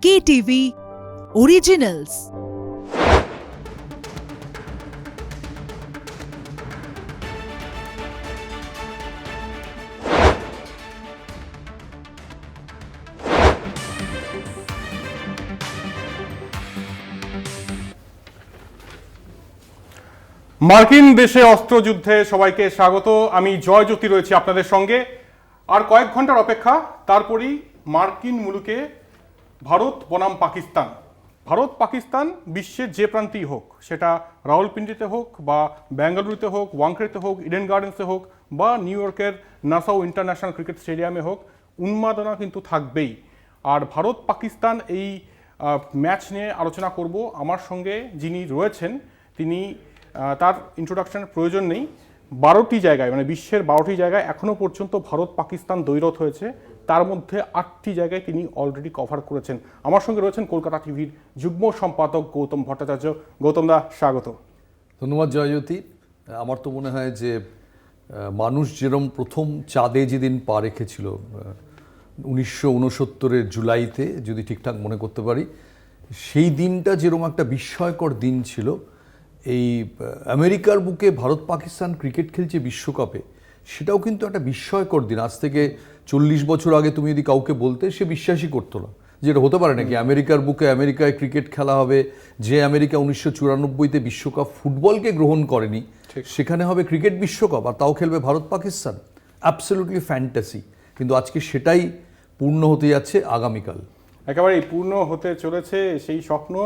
KTV Originals। মার্কিন দেশে অস্ত্রযুদ্ধে সবাইকে স্বাগত। আমি জয়জ্যোতি রয়েছি আপনাদের সঙ্গে। আর কয়েক ঘন্টার অপেক্ষা, তারপরেই মার্কিন মুলুকে ভারত বনাম পাকিস্তান। ভারত পাকিস্তান বিশ্বের যে প্রান্তেই হোক, সেটা রাওয়ালপিন্ডিতে হোক বা বেঙ্গালুরুতে হোক, ওয়াংখেড়েতে হোক, ইডেন গার্ডেন্সে হোক বা নিউ ইয়র্কের নাসাউ ইন্টারন্যাশনাল ক্রিকেট স্টেডিয়ামে হোক, উন্মাদনা কিন্তু থাকবেই। আর ভারত পাকিস্তান এই ম্যাচ নিয়ে আলোচনা করব। আমার সঙ্গে যিনি রয়েছেন তিনি, তার ইন্ট্রোডাকশনের প্রয়োজন নেই। 12টি জায়গায়, মানে বিশ্বের 12টি জায়গায় এখনও পর্যন্ত ভারত পাকিস্তান দ্বৈরথ হয়েছে, তার মধ্যে 8টি জায়গায় তিনি অলরেডি কভার করেছেন। আমার সঙ্গে রয়েছেন কলকাতা টিভির যুগ্ম সম্পাদক গৌতম ভট্টাচার্য। গৌতম দা, স্বাগত। ধন্যবাদ জয়জ্যোতি। আমার তো মনে হয় যে মানুষ যেরকম প্রথম চাঁদে যেদিন পা রেখেছিল 1969 জুলাইতে, যদি ঠিকঠাক মনে করতে পারি, সেই দিনটা যেরকম একটা বিস্ময়কর দিন ছিল। এই আমেরিকার বুকে ভারত পাকিস্তান ক্রিকেট খেলছে বিশ্বকাপে, সেটাও কিন্তু একটা বিস্ময়কর দিন। আজ থেকে 40 বছর আগে তুমি যদি কাউকে বলতে, সে বিশ্বাসই করতো না যে এটা হতে পারে নাকি আমেরিকার বুকে আমেরিকায় ক্রিকেট খেলা হবে। যে আমেরিকা 1994-তে বিশ্বকাপ ফুটবলকে গ্রহণ করেনি, সেখানে হবে ক্রিকেট বিশ্বকাপ, আর তাও খেলবে ভারত পাকিস্তান। Absolutely fantasy. কিন্তু আজকে সেটাই পূর্ণ হতে যাচ্ছে আগামীকাল। একেবারেই পূর্ণ হতে চলেছে সেই স্বপ্ন।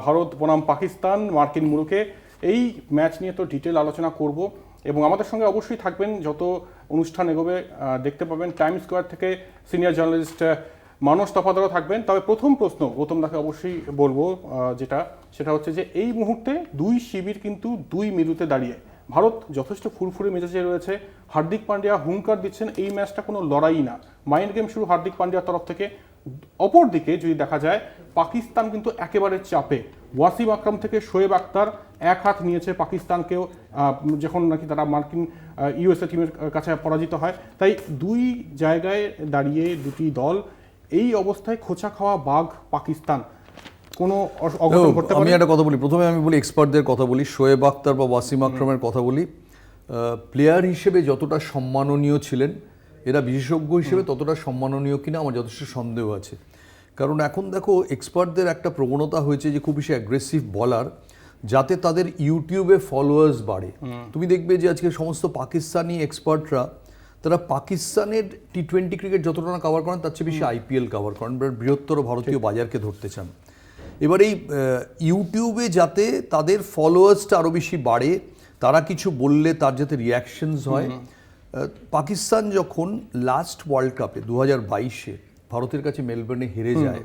ভারত বনাম পাকিস্তান মার্কিন মুলুকে, এই ম্যাচ নিয়ে তো ডিটেল আলোচনা করব এবং আমাদের সঙ্গে অবশ্যই থাকবেন। যত অনুষ্ঠান এগোবে দেখতে পাবেন। টাইম স্কোয়ার থেকে সিনিয়র জার্নালিস্ট মানস তফাদারও থাকবেন। তবে প্রথম প্রশ্ন গৌতম দাকে অবশ্যই বলবো, সেটা হচ্ছে যে এই মুহূর্তে দুই শিবির কিন্তু দুই মেরুতে দাঁড়িয়ে। ভারত যথেষ্ট ফুরফুরে মেজাজে রয়েছে। হার্দিক পান্ডিয়া হুঙ্কার দিচ্ছেন এই ম্যাচটা কোনো লড়াই না, মাইন্ড গেম শুরু হার্দিক পান্ডিয়ার তরফ থেকে। অপরদিকে যদি দেখা যায়, পাকিস্তান কিন্তু একেবারে চাপে। ওয়াসিম আকরাম থেকে শোয়েব আখতার এক হাত নিয়েছে পাকিস্তানকেও, যখন নাকি তারা মার্কিন ইউএসএ টিমের কাছে পরাজিত হয়। তাই দুই জায়গায় দাঁড়িয়ে দুটি দল, এই অবস্থায় খোঁচা খাওয়া বাঘ পাকিস্তান। কোনো অঘটন ঘটতে পারে? আমি একটা কথা বলি, প্রথমে আমি বলি এক্সপার্টদের কথা বলি, শোয়েব আখতার বা ওয়াসিম আকরামের কথা বলি। প্লেয়ার হিসেবে যতটা সম্মাননীয় ছিলেন, এরা বিশেষজ্ঞ হিসেবে ততটা সম্মাননীয় কিনা আমার যথেষ্ট সন্দেহ আছে। কারণ এখন দেখো, এক্সপার্টদের একটা প্রবণতা হয়েছে যে খুব বেশি অ্যাগ্রেসিভ বলার, যাতে তাদের ইউটিউবে ফলোয়ার্স বাড়ে। তুমি দেখবে যে আজকে সমস্ত পাকিস্তানি এক্সপার্টরা, তারা পাকিস্তানের টি20 ক্রিকেট যতটা না কভার করেন, তার চেয়ে বেশি আইপিএল কভার করেন, বৃহত্তর ভারতীয় বাজারকে ধরতে চান। এবার এই ইউটিউবে যাতে তাদের ফলোয়ার্সটা আরও বেশি বাড়ে, তারা কিছু বললে তার যাতে রিয়াকশনস হয়। পাকিস্তান যখন লাস্ট ওয়ার্ল্ড কাপে 2022-এ ভারতের কাছে মেলবোর্নে হেরে যায়,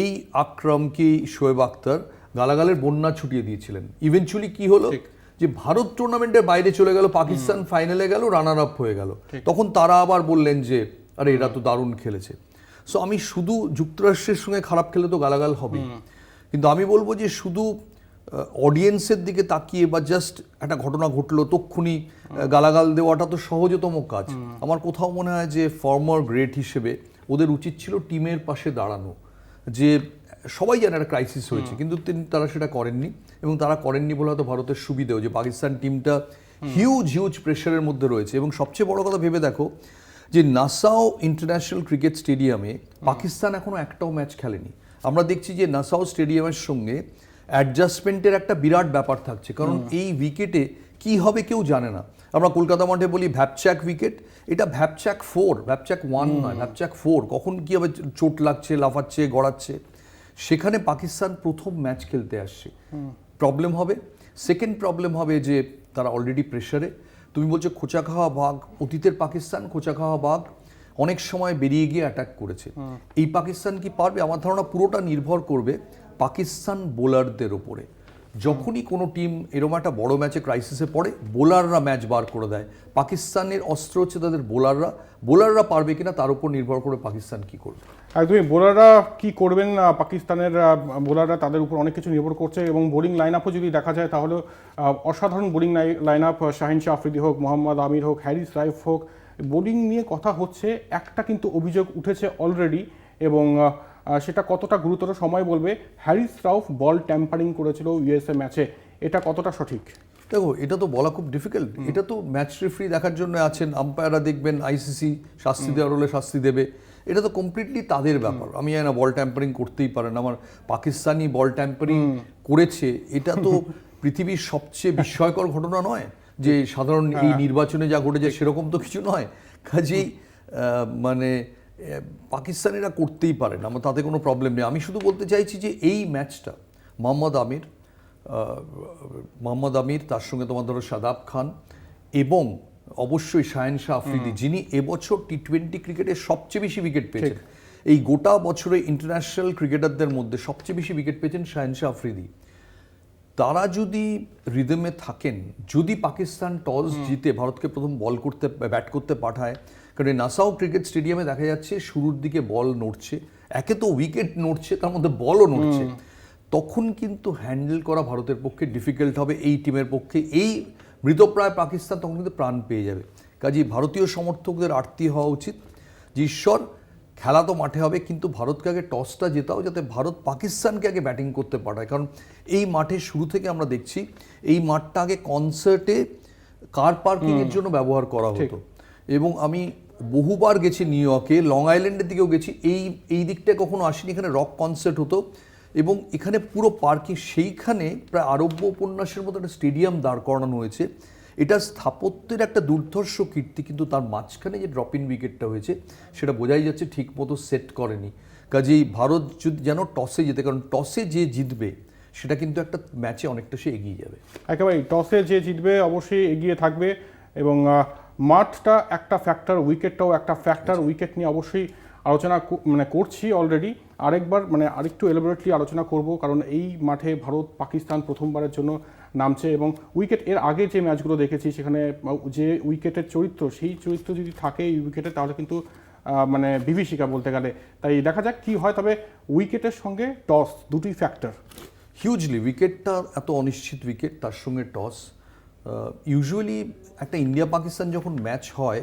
এই আকরামকে শোয়েব আখতার গালাগালের বন্যা ছুটিয়ে দিয়েছিলেন। ইভেনচুয়ালি কি হলো, যে ভারত টুর্নামেন্টের বাইরে চলে গেল, পাকিস্তান ফাইনালে গেল, রানার আপ হয়ে গেল। তখন তারা আবার বললেন যে আরে এরা তো দারুণ খেলেছে। সো আমি শুধু যুক্তরাষ্ট্রের সঙ্গে খারাপ খেলে তো গালাগাল হবে, কিন্তু আমি বলবো যে শুধু অডিয়েন্সের দিকে তাকিয়ে বা জাস্ট একটা ঘটনা ঘটলো তক্ষুনি গালাগাল দেওয়াটা তো সহজতম কাজ। আমার কোথাও মনে হয় যে ফর্মার গ্রেট হিসেবে ওদের উচিত ছিল টিমের পাশে দাঁড়ানো। যে সবাই জানে একটা ক্রাইসিস হয়েছে, কিন্তু তারা সেটা করেননি, এবং তারা করেননি বলে হয়তো ভারতের সুবিধেও, যে পাকিস্তান টিমটা হিউজ প্রেশারের মধ্যে রয়েছে। এবং সবচেয়ে বড় কথা ভেবে দেখো যে নাসাউ ইন্টারন্যাশনাল ক্রিকেট স্টেডিয়ামে পাকিস্তান এখনও একটাও ম্যাচ খেলেনি। আমরা দেখছি যে নাসাউ স্টেডিয়ামের সঙ্গে অ্যাডজাস্টমেন্টের একটা বিরাট ব্যাপার থাকছে, কারণ এই উইকেটে কি হবে কেউ জানে না। আমরা কলকাতা মাঠে বলি ভ্যাপচ্যাক উইকেট, এটা ভ্যাপচ্যাক 4, ভ্যাপচ্যাক 1 নয়, ভ্যাপচ্যাক 4। কখন কি হবে, চোট লাগছে, লাফাচ্ছে, গড়াচ্ছে। সেখানে পাকিস্তান প্রথম ম্যাচ খেলতে আসছে, প্রবলেম হবে। সেকেন্ড প্রবলেম হবে যে তারা অলরেডি প্রেশারে। তুমি বলছো খোঁচা খাওয়া বাঘ, অতীতের পাকিস্তান খোঁচা খাওয়া বাঘ অনেক সময় বেরিয়ে গিয়ে অ্যাটাক করেছে। এই পাকিস্তান কি পারবে? আমার ধারণা পুরোটা নির্ভর করবে পাকিস্তান বোলারদের ওপরে। যখনই কোনো টিম এরকম একটা বড় ম্যাচে ক্রাইসিসে পড়ে, বোলাররা ম্যাচ বার করে দেয়। পাকিস্তানের অস্ত্র হচ্ছে তাদের বোলাররা পারবে কিনা তার উপর নির্ভর করে পাকিস্তান কি করবে। একদমই, বোলাররা কি করবেন, পাকিস্তানের বোলাররা, তাদের উপর অনেক কিছু নির্ভর করছে। এবং বোলিং লাইন আপও যদি দেখা যায়, তাহলে অসাধারণ bowling line up. Shaheen Shah Afridi হোক, মোহাম্মদ আমির হোক, হ্যারিস রাইফ হোক, বোলিং নিয়ে কথা হচ্ছে। একটা কিন্তু অভিযোগ উঠেছে অলরেডি, এবং সেটা কতটা গুরুতর সময় বলবে। হ্যারিস রাউফ বল ট্যাম্পারিং করেছিল ইউএসএ ম্যাচে, এটা কতটা সঠিক? দেখো, এটা তো বলা খুব ডিফিকাল্ট। এটা তো ম্যাচ রেফারি দেখার জন্য আছেন, আম্পায়াররা দেখবেন, আইসিসি শাস্তি দেওয়ার হলে শাস্তি দেবে, এটা তো কমপ্লিটলি তাদের ব্যাপার। আমি জানি না বল ট্যাম্পারিং করতেই পারেন, আমার পাকিস্তানি বল ট্যাম্পারিং করেছে, এটা তো পৃথিবীর সবচেয়ে বিস্ময়কর ঘটনা নয় যে সাধারণ এই নির্বাচনে যা ঘটেছে সেরকম তো কিছু নয়। কাজেই মানে পাকিস্তানিরা করতেই পারেন, আমার তাতে কোনো প্রবলেম নেই। আমি শুধু বলতে চাইছি যে এই ম্যাচটা মোহাম্মদ আমির, তার সঙ্গে তোমার ধরো শাদাব খান এবং অবশ্যই শাহেন শাহ আফ্রিদি, যিনি এবছর টি-20 ক্রিকেটে সবচেয়ে বেশি উইকেট পেয়েছেন, এই গোটা বছরে ইন্টারন্যাশনাল ক্রিকেটারদের মধ্যে সবচেয়ে বেশি উইকেট পেয়েছেন শাহেন শাহ আফ্রিদি। তারা যদি রিদমে থাকেন, যদি পাকিস্তান টস জিতে ভারতকে প্রথম ব্যাট করতে পাঠায়, কারণ নাসাউ ক্রিকেট স্টেডিয়ামে দেখা যাচ্ছে শুরুর দিকে বল নড়ছে, একে তো উইকেট নড়ছে, তার মধ্যে বলও নড়ছে, তখন কিন্তু হ্যান্ডেল করা ভারতের পক্ষে ডিফিকাল্ট হবে এই টিমের পক্ষে। এই মৃতপ্রায় পাকিস্তান তখন কিন্তু প্রাণ পেয়ে যাবে। কাজেই ভারতীয় সমর্থকদের আরতি হওয়া উচিত যে ঈশ্বর, খেলা তো মাঠে হবে, কিন্তু ভারতকে আগে টসটা জেতাও, যাতে ভারত পাকিস্তানকে আগে ব্যাটিং করতে পাঠায়। কারণ এই মাঠে শুরু থেকে আমরা দেখছি এই মাঠটা আগে কনসার্টে কার পার্কিংয়ের জন্য ব্যবহার করা হতো, এবং আমি বহুবার গেছি নিউ ইয়র্কে, লং আইল্যান্ডের দিকেও গেছি, এই দিকটায় কখনো আসিনি, এখানে রক কনসার্ট হতো এবং এখানে পুরো পার্কিং, সেইখানে প্রায় আরব্য উপন্যাসের মতো একটা স্টেডিয়াম দাঁড় করানো হয়েছে। এটা স্থাপত্যের একটা দুর্ধর্ষ কীর্তি, কিন্তু তার মাঝখানে যে ড্রপ ইন উইকেটটা হয়েছে সেটা বোঝাই যাচ্ছে ঠিক মতো সেট করেনি। কাজেই ভারত যদি যেন টসে যেতে, কারণ টসে যে জিতবে সেটা কিন্তু একটা ম্যাচে অনেকটা সে এগিয়ে যাবে। একেবারেই, টসে যে জিতবে অবশ্যই এগিয়ে থাকবে, এবং মাঠটা একটা ফ্যাক্টর, উইকেটটাও একটা ফ্যাক্টর। উইকেট নিয়ে অবশ্যই আলোচনা করছি অলরেডি, আরেকটু এলাবোরেটলি আলোচনা করব, কারণ এই মাঠে ভারত পাকিস্তান প্রথমবারের জন্য নামছে, এবং উইকেট এর আগে যে ম্যাচগুলো দেখেছি সেখানে যে উইকেটের চরিত্র, সেই চরিত্র যদি থাকে এই উইকেটে, তাহলে কিন্তু বিভীষিকা বলতে গেলে। তাই দেখা যাক কি হয়। তবে উইকেটের সঙ্গে টস, দুটি ফ্যাক্টর হিউজলি। উইকেটটা এত অনিশ্চিত উইকেট, তার সঙ্গে টস। ইউজুয়ালি একটা ইন্ডিয়া পাকিস্তান যখন ম্যাচ হয়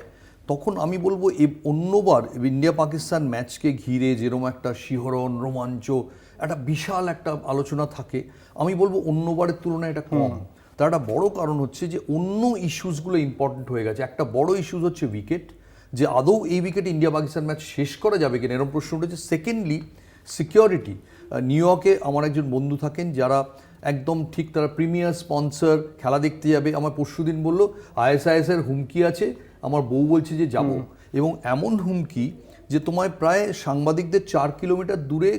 তখন আমি বলবো অন্যবার ইন্ডিয়া পাকিস্তান ম্যাচকে ঘিরে যেরকম একটা শিহরণ, রোমাঞ্চ, একটা বিশাল একটা আলোচনা থাকে, আমি বলবো অন্যবারের তুলনায় এটা কম। তার একটা বড় কারণ হচ্ছে যে অন্য ইস্যুসগুলো ইম্পর্টেন্ট হয়ে গেছে। একটা বড় ইস্যুস হচ্ছে উইকেট, যে আদৌ এই উইকেটে ইন্ডিয়া পাকিস্তান ম্যাচ শেষ করা যাবে কিনা, এরকম প্রশ্ন উঠেছে। Secondly, security. নিউ ইয়র্কে আমার একজন বন্ধু থাকেন যারা একদম ঠিক, তারা প্রিমিয়ার স্পন্সর, খেলা দেখতে যাবে। আমার পরশুদিন বললো আইএসআইএসের হুমকি আছে, আমার বউ বলছে যে যাব, এবং এমন হুমকি যে তোমায় প্রায় সাংবাদিকদের 4 কিলোমিটার দূরে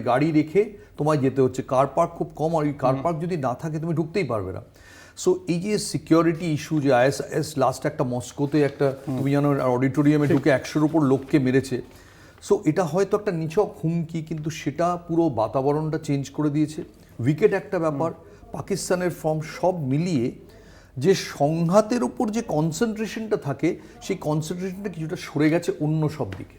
গাড়ি রেখে তোমায় যেতে হচ্ছে। কার পার্ক খুব কম, আর এই কার পার্ক যদি না থাকে তুমি ঢুকতেই পারবে না। সো এই যে সিকিউরিটি ইস্যু, যে আইএসআইএস লাস্ট একটা মস্কোতে একটা, তুমি জানো, অডিটোরিয়ামে ঢুকে 100-র উপর লোককে মেরেছে। সো এটা হয়তো একটা নিছক হুমকি, কিন্তু সেটা পুরো বাতাবরণটা চেঞ্জ করে দিয়েছে। উইকেট একটা ব্যাপার, পাকিস্তানের ফর্ম, সব মিলিয়ে যে সংঘাতের উপর যে কনসেন্ট্রেশনটা থাকে, সেই কনসেন্ট্রেশনটা কিছুটা সরে গেছে অন্য সব দিকে।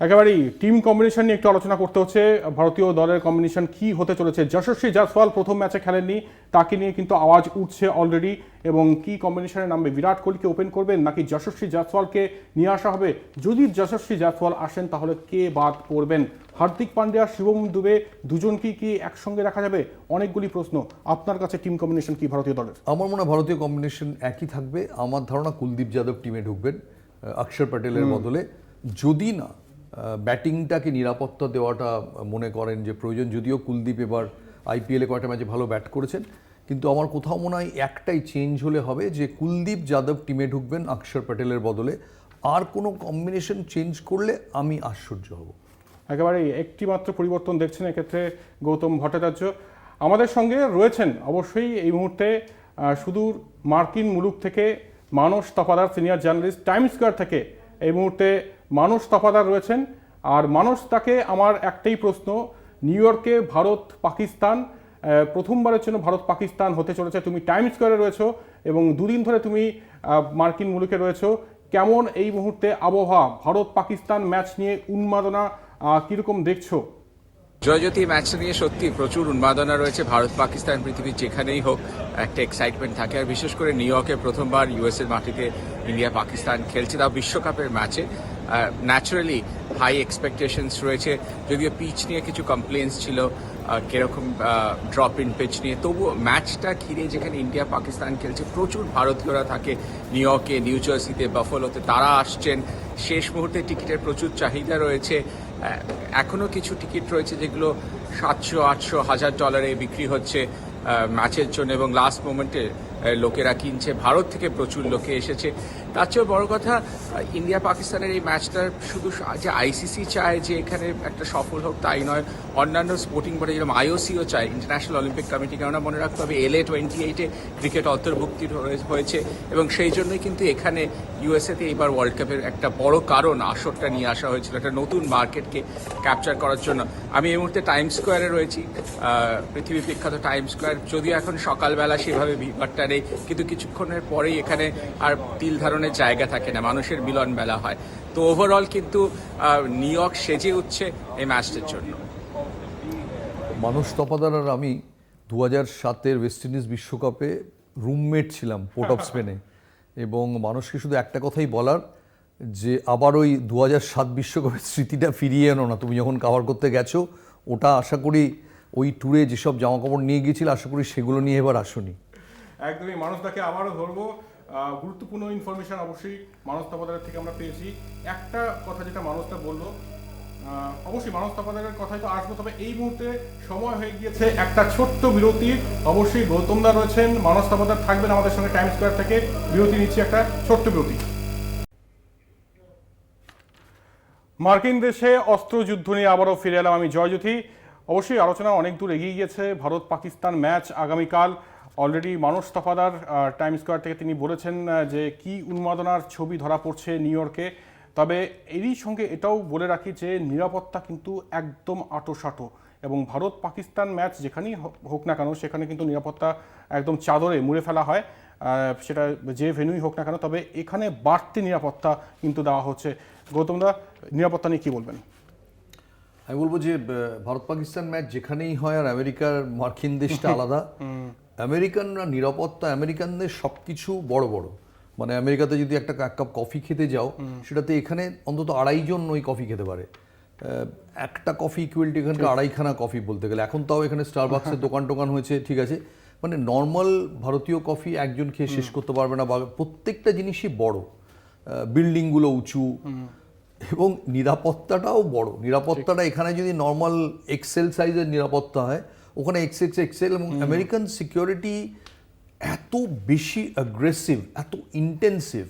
একেবারেই টিম কম্বিনেশন নিয়ে একটু আলোচনা করতে হচ্ছে। ভারতীয় দলের কম্বিনেশন কি হতে চলেছে? যশস্বী জয়সওয়াল প্রথম ম্যাচে খেলেননি, তাকে নিয়ে কিন্তু আওয়াজ উঠছে অলরেডি। এবং কি কম্বিনেশনে নামবে? বিরাট কোহলিকে ওপেন করবেন নাকি যশস্বী জয়সওয়ালকে নিয়ে আসা হবে? যদি যশস্বী জয়সওয়াল আসেন তাহলে কে বাদ পড়বেন? হার্দিক পান্ডিয়া, শিবম দুবে, দুজনকেই কি একসঙ্গে রাখা যাবে? অনেকগুলি প্রশ্ন। আপনার কাছে টিম কম্বিনেশন কি ভারতীয় দলের? আমার মনে হয় ভারতীয় কম্বিনেশন একই থাকবে। আমার ধারণা কুলদীপ যাদব টিমে ঢুকবেন অক্ষর প্যাটেলের বদলে, যদি না ব্যাটিংটাকে নিরাপত্তা দেওয়াটা মনে করেন যে প্রয়োজন। যদিও কুলদীপ এবার আইপিএলে কয়েকটা ম্যাচে ভালো ব্যাট করেছেন, কিন্তু আমার কোথাও মনে হয় একটাই চেঞ্জ হলে হবে, যে কুলদীপ যাদব টিমে ঢুকবেন অক্ষর প্যাটেলের বদলে। আর কোনো কম্বিনেশন চেঞ্জ করলে আমি আশ্চর্য হব। একেবারেই একটি মাত্র পরিবর্তন দেখছেন এক্ষেত্রে গৌতম ভট্টাচার্য। আমাদের সঙ্গে রয়েছেন অবশ্যই এই মুহূর্তে সুদূর মার্কিন মুলুক থেকে Manas Tapadar, senior journalist, Time Square থেকে এই মুহূর্তে মানস তপাদার রয়েছেন। আর মানস, তাকে আমার একটাই প্রশ্ন, নিউ ইয়র্কে ভারত পাকিস্তান, প্রথমবারের জন্য ভারত পাকিস্তান হতে চলেছে, তুমি টাইম স্কয়ারে রয়েছো এবং দুদিন ধরে তুমি মার্কিন মুলুকে রয়েছো, কেমন এই মুহূর্তে আবহাওয়া? ভারত পাকিস্তান ম্যাচ নিয়ে উন্মাদনা কিরকম দেখছো? জয়জ্যোতি, ম্যাচটা নিয়ে সত্যি প্রচুর উন্মাদনা রয়েছে। ভারত পাকিস্তান পৃথিবীর যেখানেই হোক একটা এক্সাইটমেন্ট থাকে, আর বিশেষ করে নিউ ইয়র্কে প্রথমবার ইউএসএর মাটিতে ইন্ডিয়া পাকিস্তান খেলছে, তাও বিশ্বকাপের ম্যাচে। ন্যাচারালি হাই এক্সপেকটেশনস রয়েছে, যদিও পিচ নিয়ে কিছু কমপ্লেন্স ছিল কিরকম ড্রপ ইন পিচ নিয়ে, তবুও ম্যাচটা ঘিরে যেখানে ইন্ডিয়া পাকিস্তান খেলছে প্রচুর ভারতীয়রা থাকে নিউ ইয়র্কে, নিউ জার্সিতে, বাফালোতে, তারা আসছেন। শেষ মুহূর্তে টিকিটের প্রচুর চাহিদা রয়েছে। এখনও কিছু টিকিট রয়েছে যেগুলো $700-800-1000 বিক্রি হচ্ছে ম্যাচের জন্য, এবং লাস্ট মোমেন্টে লোকেরা কিনছে। ভারত থেকে প্রচুর লোকে এসেছে। তার চেয়েও বড় কথা, ইন্ডিয়া পাকিস্তানের এই ম্যাচটা শুধু যে আইসিসি চায় যে এখানে একটা সফল হোক তাই নয়, অন্যান্য স্পোর্টিং বডি যেরকম আইওসিও চায়, ইন্টারন্যাশনাল অলিম্পিক কমিটি, কেননা মনে রাখতে হবে LA28-এ ক্রিকেট অন্তর্ভুক্তি হয়েছে, এবং সেই জন্যই কিন্তু এখানে ইউএসএতে এইবার ওয়ার্ল্ড কাপের একটা বড় কারণ আসরটা নিয়ে আসা হয়েছিল, একটা নতুন মার্কেটকে ক্যাপচার করার জন্য। আমি এই মুহূর্তে টাইম স্কোয়ারে রয়েছি, পৃথিবী বিখ্যাত টাইম স্কোয়ার। যদিও এখন সকালবেলা সেভাবে ভিড়ভাট্টা নেই, কিন্তু কিছুক্ষণের পরেই এখানে আর তিল ধারণের জায়গা থাকে না, মানুষের মিলন মেলা হয়। তো ওভারঅল কিন্তু নিউ ইয়র্ক সেজে উঠছে এই ম্যাচটার জন্য। মানুষ তপাদার আর আমি 2007-এর ওয়েস্ট ইন্ডিজ বিশ্বকাপে রুমমেট ছিলাম পোর্ট অফ স্পেনে, এবং মানুষকে শুধু একটা কথাই বলার যে আবার ওই 2007 বিশ্বকাপের স্মৃতিটা ফিরিয়ে এনো না। তুমি যখন কাভার করতে গেছো, ওটা আশা করি ওই ট্যুরে যেসব জামাকাপড় নিয়ে গিয়েছিল আশা করি সেগুলো নিয়ে এবার আসোনি। একদমই, মানুষটাকে আবারও ধরবো। গুরুত্বপূর্ণ ইনফরমেশন অবশ্যই মানুষ তপাদারের থেকে আমরা পেয়েছি। একটা কথা যেটা মানুষটা বললো, অবশ্যই মানুষ তপাদারের কথাই তো আসবো, তবে এই মুহূর্তে সময় হয়ে গিয়েছে একটা ছোট্ট বিরতির। অবশ্যই গৌতমদা রয়েছেন, মানুষ তপাদার থাকবেন আমাদের সঙ্গে টাইম স্কোয়ার থেকে। বিরতি নিচ্ছি, একটা ছোট্ট বিরতি। মার্কিন দেশে অস্ত্রযুদ্ধ নিয়ে আবারও ফিরে এলাম আমি, জয়জ্যোতি। অবশ্যই আলোচনা অনেক দূর এগিয়ে গিয়েছে। ভারত পাকিস্তান ম্যাচ আগামীকাল। অলরেডি মানুষ তফাদার টাইম স্কোয়ার থেকে তিনি বলেছেন যে কি উন্মাদনার ছবি ধরা পড়ছে নিউ ইয়র্কে। তবে এরই সঙ্গে এটাও বলে রাখি যে নিরাপত্তা কিন্তু একদম আঁটোসাঁটো, এবং ভারত পাকিস্তান ম্যাচ যেখানেই হোক না কেন সেখানে কিন্তু নিরাপত্তা একদম চাদরে মুড়ে ফেলা হয়, সেটা যে ভেন্যুই হোক না কেন। তবে এখানে বাড়তি নিরাপত্তা কিন্তু দেওয়া হচ্ছে। গৌতমদা, নিরাপত্তা নিয়ে কী বলবেন? আমি বলবো যে ভারত পাকিস্তান ম্যাচ যেখানেই হয়, আর আমেরিকার মার্কিন দেশটা আলাদা। আমেরিকানরা নিরাপত্তা, আমেরিকানদের সব কিছু বড় বড়, মানে আমেরিকাতে যদি এক কাপ কফি খেতে যাও, সেটাতে এখানে অন্তত 2.5 জন ওই কফি খেতে পারে। একটা কফি ইকুয়ালিটি এখানকার 2.5খানা কফি বলতে গেলে। এখন তাও এখানে স্টারবাক্সের দোকান হয়েছে, ঠিক আছে, মানে নর্মাল ভারতীয় কফি একজন খেয়ে শেষ করতে পারবে না। বা প্রত্যেকটা জিনিসই বড়, বিল্ডিংগুলো উঁচু, এবং নিরাপত্তাটাও বড়। নিরাপত্তাটা এখানে যদি নর্মাল এক্সেল সাইজের নিরাপত্তা হয়, ওখানে XXXL। এবং আমেরিকান সিকিউরিটি এত বেশি অ্যাগ্রেসিভ, এত ইন্টেন্সিভ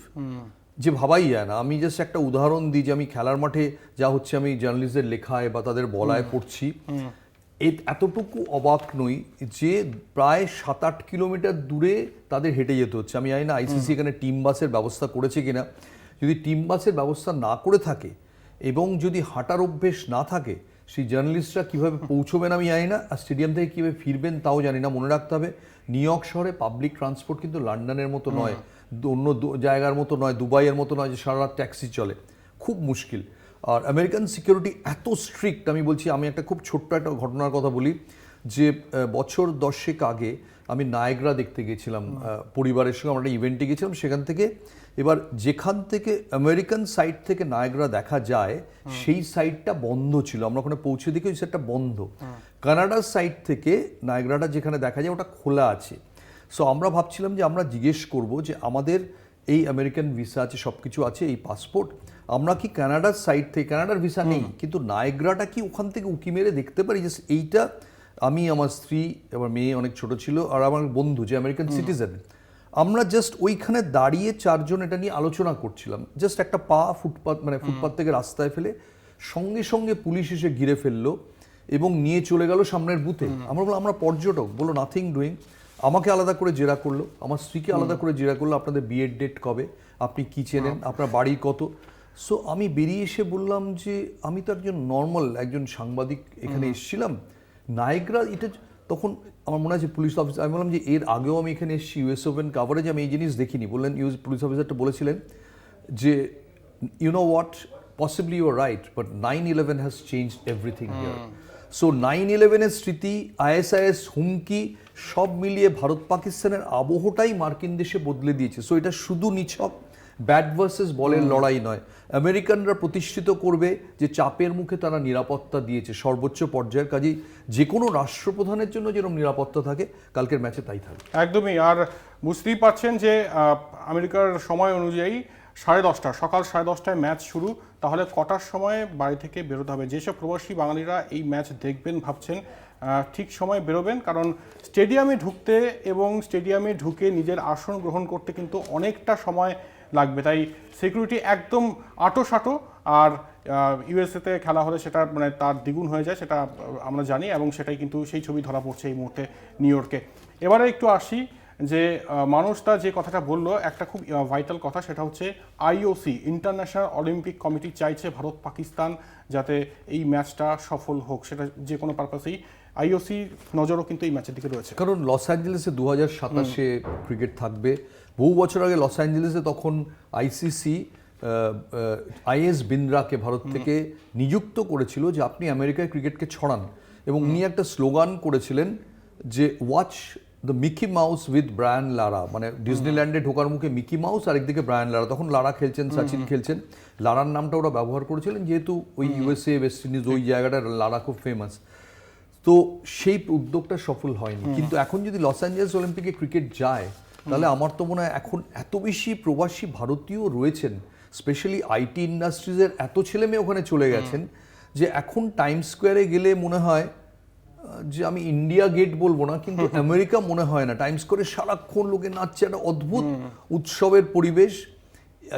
যে ভাবাই যায় না। আমি জাস্ট একটা উদাহরণ দিই, যে আমি খেলার মাঠে যা হচ্ছে আমি জার্নালিস্টদের লেখায় বা তাদের বলায় পড়ছি, এতটুকু অবাক নই যে প্রায় 7-8 কিলোমিটার দূরে তাদের হেঁটে যেতে হচ্ছে। আমি জানি না আইসিসি এখানে টিম বাসের ব্যবস্থা করেছে কিনা। যদি টিম বাসের ব্যবস্থা না করে থাকে এবং যদি হাঁটার অভ্যেস না থাকে, সেই জার্নালিস্টরা কীভাবে পৌঁছবেন আমি জানি না, আর স্টেডিয়াম থেকে কীভাবে ফিরবেন তাও জানি না। মনে রাখতে হবে, নিউ ইয়র্ক শহরে পাবলিক ট্রান্সপোর্ট কিন্তু লন্ডনের মতো নয়, অন্য জায়গার মতো নয়, দুবাইয়ের মতো নয় যে সারা রাত ট্যাক্সি চলে, খুব মুশকিল। আর আমেরিকান সিকিউরিটি এত স্ট্রিক্ট, আমি বলছি, আমি একটা খুব ছোট্ট একটা ঘটনার কথা বলি, যে বছর 10 আগে আমি নায়াগ্রা দেখতে গেছিলাম পরিবারের সঙ্গে। আমরা একটা ইভেন্টে গেছিলাম, সেখান থেকে এবার যেখান থেকে আমেরিকান সাইড থেকে নায়াগ্রা দেখা যায় সেই সাইডটা বন্ধ ছিল। আমরা ওখানে পৌঁছে দেখি ওই সাইডটা বন্ধ। কানাডার সাইড থেকে নায়াগ্রাটা যেখানে দেখা যায় ওটা খোলা আছে। সো আমরা ভাবছিলাম যে আমরা জিজ্ঞেস করব যে আমাদের এই আমেরিকান ভিসা আছে, সব কিছু আছে, এই পাসপোর্ট, আমরা কি কানাডার সাইড থেকে, কানাডার ভিসা নেই কিন্তু নায়াগ্রাটা কি ওখান থেকে উঁকি মেরে দেখতে পারি? যে এইটা আমি, আমার স্ত্রী, আমার মেয়ে অনেক ছোট ছিল, আর আমার বন্ধু যে আমেরিকান সিটিজেন, আমরা জাস্ট ওইখানে দাঁড়িয়ে 4 জন এটা নিয়ে আলোচনা করছিলাম। জাস্ট একটা পা ফুটপাথ, মানে ফুটপাথ থেকে রাস্তায় ফেলে সঙ্গে সঙ্গে পুলিশ এসে ঘিরে ফেললো এবং নিয়ে চলে গেল সামনের বুথে। আমরা বললাম আমরা পর্যটক, বললো নাথিং ডুইং। আমাকে আলাদা করে জেরা করলো, আমার স্ত্রীকে আলাদা করে জেরা করলো, আপনাদের বিয়ের ডেট কবে, আপনি কি চেনেন, আপনার বাড়ি কত। সো আমি বেরিয়ে এসে বললাম যে আমি তো একজন নর্মাল একজন সাংবাদিক, এখানে এসেছিলাম নায়াগ্রা। এটা তখন আমার মনে আছে পুলিশ অফিসার, আমি বললাম যে এর আগেও আমি এখানে এসেছি ইউএস ওপেন কাভারেজ, আমি এই জিনিস দেখিনি। বললেন পুলিশ অফিসারটা বলেছিলেন যে you know what, possibly you are right, but 9/11 has changed everything here. So 9/11-এর স্মৃতি, ISIS হুমকি, সব মিলিয়ে ভারত পাকিস্তানের আবহটাই মার্কিন দেশে বদলে দিয়েছে। সো এটা শুধু নিছক ব্যাট ভার্সেস বলের লড়াই নয়। আমেরিকানরা প্রতিষ্ঠিত করবে যে চাপের মুখে তারা নিরাপত্তা দিয়েছে সর্বোচ্চ পর্যায়ের। কাজেই যে কোনো রাষ্ট্রপ্রধানের জন্য যেরকম নিরাপত্তা থাকে কালকের ম্যাচে তাই থাকবে। একদমই। আর বুঝতেই পারছেন যে আমেরিকার সময় অনুযায়ী 10:30 সকাল 10:30টায় ম্যাচ শুরু। তাহলে কটার সময় বাড়ি থেকে বেরোতে হবে? যেসব প্রবাসী বাঙালিরা এই ম্যাচ দেখবেন ভাবছেন, ঠিক সময় বেরোবেন, কারণ স্টেডিয়ামে ঢুকতে এবং স্টেডিয়ামে ঢুকে নিজের আসন গ্রহণ করতে কিন্তু অনেকটা সময় লাগবে। তাই সিকিউরিটি একদম আঁটো আর ইউএসএতে খেলা হলে সেটা মানে তার দ্বিগুণ হয়ে যায়, সেটা আমরা জানি, এবং সেটাই কিন্তু সেই ছবি ধরা পড়ছে এই মুহূর্তে নিউ ইয়র্কে। এবারে একটু আসি যে মানুষটা যে কথাটা বললো, একটা খুব ভাইটাল কথা, সেটা হচ্ছে আইওসি ইন্টারন্যাশনাল অলিম্পিক কমিটি চাইছে ভারত পাকিস্তান যাতে এই ম্যাচটা সফল হোক, সেটা যে কোনো পারপাসেই। আইওসি নজরও কিন্তু এই ম্যাচের দিকে রয়েছে, কারণ লস অ্যাঞ্জেলেসে 2027-এ ক্রিকেট থাকবে। বহু বছর আগে লস অ্যাঞ্জেলেসে তখন আইসিসি আইএস বিন্দ্রাকে ভারত থেকে নিযুক্ত করেছিল যে আপনি আমেরিকায় ক্রিকেটকে ছড়ান, এবং উনি একটা স্লোগান করেছিলেন যে watch the Mickey mouse with Brian Lara, মানে ডিজনিল্যান্ডে ঢোকার মুখে মিকি মাউস আর একদিকে ব্রায়ান লারা। তখন লারা খেলছেন, সচিন খেলছেন। লারার নামটা ওরা ব্যবহার করেছিলেন যেহেতু ওই ইউএসএ ওয়েস্ট ইন্ডিজ ওই জায়গাটা লারা খুব ফেমাস। তো সেই উদ্যোগটা সফল হয়নি, কিন্তু এখন যদি লস অ্যাঞ্জেলেস অলিম্পিকে ক্রিকেট যায় তাহলে আমার তো মনে হয় এখন এত বেশি প্রবাসী ভারতীয় রয়েছেন, স্পেশালি আইটি ইন্ডাস্ট্রিজের এত ছেলে মেয়ে ওখানে চলে গেছেন যে এখন টাইম স্কোয়ারে গেলে মনে হয় যে আমি ইন্ডিয়া গেট বলবো না, কিন্তু আমেরিকা মনে হয় না। টাইম স্কোয়ারে সারাক্ষণ লোকে নাচছে, একটা অদ্ভুত উৎসবের পরিবেশ,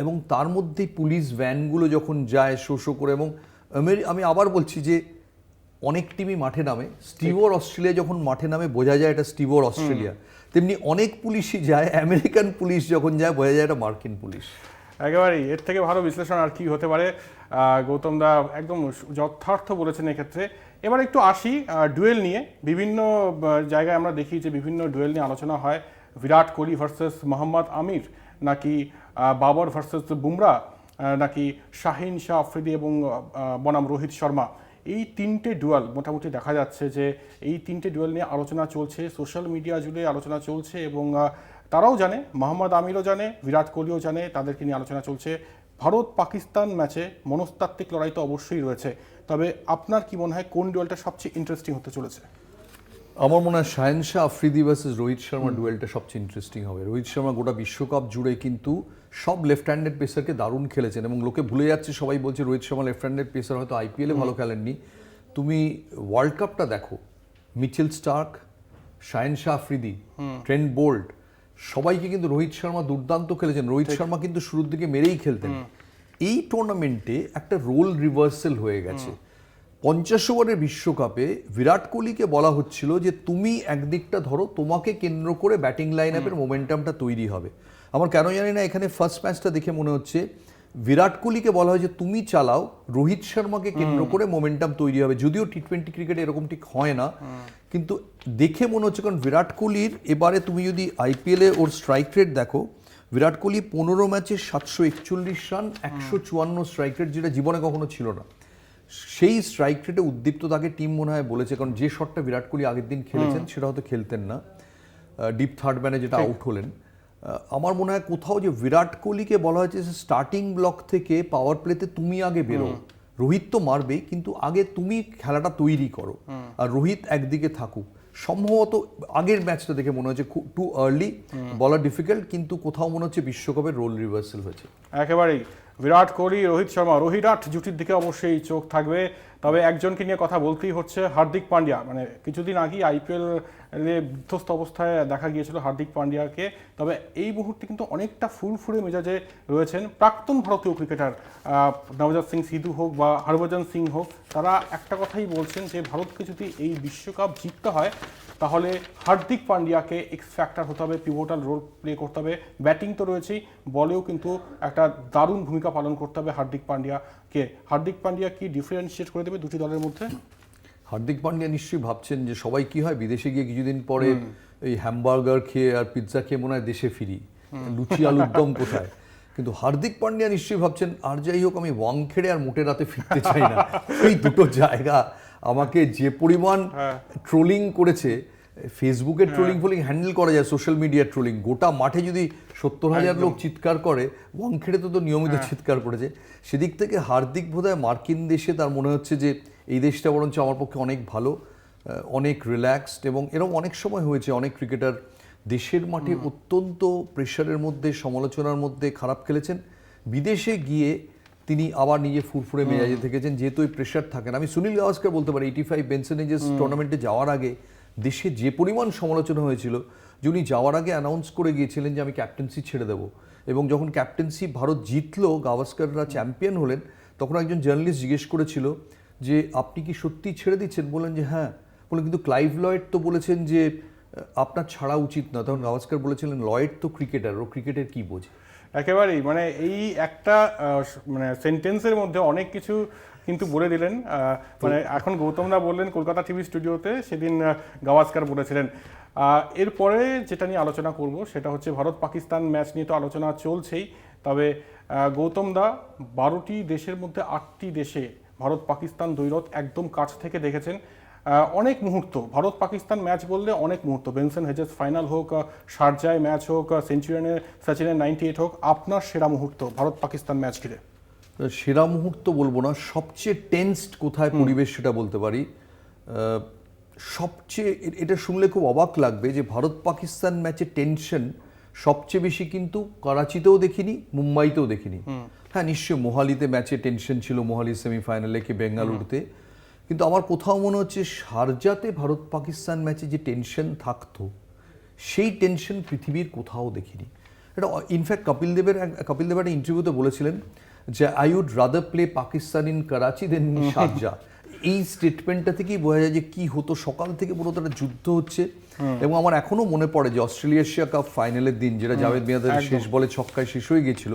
এবং তার মধ্যে পুলিশ ভ্যানগুলো যখন যায় শো করে। এবং আমি আবার বলছি যে অনেক টিমই মাঠে নামে, স্টিভর অস্ট্রেলিয়া যখন মাঠে নামে বোঝা যায় এটা স্টিভর অস্ট্রেলিয়া, তেমনি অনেক পুলিশই যায়, আমেরিকান পুলিশ যখন যায় বোঝা যায় এটা মার্কিন পুলিশ। একেবারেই। এর থেকে ভালো বিশ্লেষণ আর কি হতে পারে? গৌতম দা একদম যথার্থ বলেছেন এক্ষেত্রে। এবার একটু আসি ডুয়েল নিয়ে। বিভিন্ন জায়গায় আমরা দেখি যে বিভিন্ন ডুয়েল নিয়ে আলোচনা হয়। বিরাট কোহলি ভার্সেস মোহাম্মদ আমির, নাকি বাবর ভার্সেস বুমরা, নাকি শাহিন শাহ আফ্রিদি এবং বনাম রোহিত শর্মা। এই তিনটে ডুয়েল মোটামুটি দেখা যাচ্ছে যে এই তিনটে ডুয়েল নিয়ে আলোচনা চলছে, সোশ্যাল মিডিয়া জুড়ে আলোচনা চলছে, এবং তারাও জানে, মোহাম্মদ আমিরও জানে, বিরাট কোহলিও জানে, তাদেরকে নিয়ে আলোচনা চলছে। ভারত পাকিস্তান ম্যাচে মনস্তাত্ত্বিক লড়াই তো অবশ্যই রয়েছে, তবে আপনার কি মনে হয় কোন ডুয়েলটা সবচেয়ে ইন্টারেস্টিং হতে চলেছে? আমার মনে হয় শাহিন শাহ আফ্রিদি ভার্সেস রোহিত শর্মা ডুয়েলটা সবচেয়ে ইন্টারেস্টিং হবে। রোহিত শর্মা গোটা বিশ্বকাপ জুড়ে কিন্তু সব লেফট হ্যান্ডেড পেসারকে দারুণ খেলেছেন, এবং লোকে ভুলে যাচ্ছে, সবাই বলছে Rohit Sharma left handed pacer, হয়তো আইপিএলে ভালো খেলেননি। তুমি ওয়ার্ল্ড কাপটা দেখো, Mitchell Starc, Shaheen Shah Afridi, Trent Boult, সবাইকে কিন্তু রোহিত শর্মা দুর্দান্ত খেলেছেন। রোহিত শর্মা কিন্তু শুরুর দিকে মেরেই খেলতেন। এই টুর্নামেন্টে একটা রোল রিভার্সাল হয়ে গেছে। 50 ওভারের বিশ্বকাপে বিরাট কোহলিকে বলা হচ্ছিল যে তুমি একদিকটা ধরো, তোমাকে কেন্দ্র করে ব্যাটিং লাইন আপের মোমেন্টামটা তৈরি হবে। আমার কেন জানি না এখানে ফার্স্ট ম্যাচটা দেখে মনে হচ্ছে বিরাট কোহলিকে বলা হয় যে তুমি চালাও, রোহিত শর্মাকে কেন্দ্র করে মোমেন্টাম তৈরি হবে। যদিও টি20 ক্রিকেটে এরকম ঠিক হয় না, কিন্তু দেখে মনে হচ্ছে, কারণ বিরাট কোহলির এবারে তুমি যদি আইপিএলে ওর স্ট্রাইক রেট দেখো, বিরাট কোহলি 15 ম্যাচে 741 রান, 154 স্ট্রাইক রেট, যেটা জীবনে কখনো ছিল না। সেই স্ট্রাইক রেটে উদ্দীপ্ত তাকে টিম মনে হয় বলেছে, কারণ যে শটটা বিরাট কোহলি আগের দিন খেলেছেন সেটা হয়তো খেলতেন না, ডিপ থার্ড ম্যানে যেটা আউট হলেন। আমার মনে হয় কোথাও যে বিরাট কোহলিকে বলা হয়েছে যে স্টার্টিং ব্লক থেকে পাওয়ার প্লেতে তুমি আগে বেরো, রোহিত তো মারবেই, কিন্তু আগে তুমি খেলাটা তৈরি করো, আর রোহিত একদিকে থাকুক। সম্ভবত আগের ম্যাচটা দেখে মনে হচ্ছে খুব টু আর্লি, বলা ডিফিকাল্ট, কিন্তু কোথাও মনে হচ্ছে বিশ্বকাপের রোল রিভার্সাল হয়েছে। একেবারেই। বিরাট কোহলি, রোহিত শর্মা, রোহিরাট জুটির দিকে অবশ্যই চোখ থাকবে। তবে একজনকে নিয়ে কথা বলতেই হচ্ছে, হার্দিক পান্ডিয়া। মানে কিছুদিন আগেই আইপিএল বিধ্বস্ত অবস্থায় দেখা গিয়েছিল হার্দিক পান্ডিয়াকে, তবে এই মুহূর্তে কিন্তু অনেকটা ফুরফুরে মেজাজে রয়েছেন প্রাক্তন ভারতীয় ক্রিকেটার নবজোৎ সিং সিধু হোক বা হরভজন সিং হোক। তারা একটা কথাই বলছেন যে ভারতকে যদি এই বিশ্বকাপ জিততে হয় তাহলে হার্দিক পান্ডিয়াকে এক্স ফ্যাক্টর হতে হবে, পিভোটাল রোল প্লে করতে হবে। ব্যাটিং তো রয়েছেই, বলেও কিন্তু একটা দারুণ ভূমিকা পালন করতে হবে হার্দিক পান্ডিয়াকে। হার্দিক পান্ডিয়া কি ডিফারেন্সিয়েট করে দেবে দুটি দলের মধ্যে? হার্দিক পান্ডিয়া নিশ্চয়ই ভাবছেন যে সবাই কি হয়, বিদেশে গিয়ে কিছুদিন পরে এই হ্যামবার্গার খেয়ে আর পিৎজা খেয়ে মনে হয় দেশে ফিরি, লুচি আলুর দম কোথায়। কিন্তু হার্দিক পান্ডিয়া নিশ্চয়ই ভাবছেন আর যাই হোক আমি ওয়াংখেড়ে আর মোটে রাতে ফিরতে চাই না। এই দুটো জায়গা আমাকে যে পরিমাণ ট্রোলিং করেছে, ফেসবুকের ট্রোলিং ফলিং হ্যান্ডেল করা যায়, সোশ্যাল মিডিয়ার ট্রোলিং, গোটা মাঠে যদি 70,000 লোক চিৎকার করে, ওয়াংখেড়ে তো নিয়মিত চিৎকার করেছে, সেদিক থেকে হার্দিক বোধহয় মার্কিন দেশে তার মনে হচ্ছে যে এই দেশটা বরঞ্চ আমার পক্ষে অনেক ভালো, অনেক রিল্যাক্সড, এবং এরকম অনেক সময় হয়েছে অনেক ক্রিকেটার দেশের মাঠে অত্যন্ত প্রেশারের মধ্যে, সমালোচনার মধ্যে খারাপ খেলেছেন, বিদেশে গিয়ে তিনি আবার নিজে ফুরফুরে মেজাজে থেকেছেন, যেহেতু ওই প্রেশার থাকেন। আমি সুনীল গাভাস্কার বলতে পারি 85 বেনসন এজেস টুর্নামেন্টে যাওয়ার আগে দেশে যে পরিমাণ সমালোচনা হয়েছিল, যে উনি যাওয়ার আগে অ্যানাউন্স করে গিয়েছিলেন যে আমি ক্যাপ্টেন্সি ছেড়ে দেবো, এবং যখন ক্যাপ্টেন্সি ভারত জিতলো, গাভাস্কাররা চ্যাম্পিয়ন হলেন, তখন একজন জার্নালিস্ট জিজ্ঞেস করেছিল যে আপনি কি সত্যি ছেড়ে দিচ্ছেন? বললেন যে হ্যাঁ। বললেন কিন্তু ক্লাইভ লয়েড তো বলেছেন যে আপনার ছাড়া উচিত না। তখন গাভাস্কার বলেছিলেন লয়েড তো ক্রিকেটার, ও ক্রিকেটের কি বোঝে। একেবারেই, মানে এই একটা মানে সেন্টেন্সের মধ্যে অনেক কিছু কিন্তু বলে দিলেন। মানে এখন গৌতমদা বললেন কলকাতা টিভি স্টুডিওতে, সেদিন গাভাস্কার বলেছিলেন। এরপরে যেটা নিয়ে আলোচনা করব সেটা হচ্ছে ভারত পাকিস্তান ম্যাচ নিয়ে তো আলোচনা চলছেই, তবে গৌতমদা 12টি দেশের মধ্যে 8টি দেশে ভারত পাকিস্তান দ্বৈরথ একদম কাছ থেকে দেখেছেন। অনেক মুহূর্ত, ভারত পাকিস্তান ম্যাচ বললে অনেক মুহূর্ত, বেনসন হেজেস ফাইনাল হোক, শারজায় ম্যাচ হোক, সেঞ্চুরিয়ানের সচিনের 98 হোক, আপনার সেরা মুহূর্ত ভারত পাকিস্তান ম্যাচ ঘিরে? সেরা মুহূর্ত বলবো না, সবচেয়ে টেন্সড কোথায় পরিবেশ সেটা বলতে পারি। সবচেয়ে, এটা শুনলে খুব অবাক লাগবে যে ভারত পাকিস্তান ম্যাচে টেনশন সবচেয়ে বেশি কিন্তু করাচিতেও দেখিনি, মুম্বাইতেও দেখিনি। হ্যাঁ নিশ্চয়ই মোহালিতে ম্যাচে টেনশন ছিল, মোহালি সেমিফাইনালে কি বেঙ্গালুরুতে, কিন্তু আমার কোথাও মনে হচ্ছে শারজাতে ভারত পাকিস্তান ম্যাচে যে টেনশন থাকতো, সেই টেনশন পৃথিবীর কোথাও দেখিনি। এটা ইনফ্যাক্ট কপিল দেবের একটা ইন্টারভিউতে বলেছিলেন যে I would rather play Pakistan in Karachi than Sharjah. এই স্টেটমেন্টটা থেকেই বোঝা যায় যে কি হতো, সকাল থেকে পুরো একটা যুদ্ধ হচ্ছে। এবং আমার এখনো মনে পড়ে যে অস্ট্রেলিয়া এশিয়া কাপ ফাইনালের দিন, যেটা জাভেদ মিয়াঁদাদ শেষ বলে ছক্কায় শেষ হয়ে গিয়েছিল,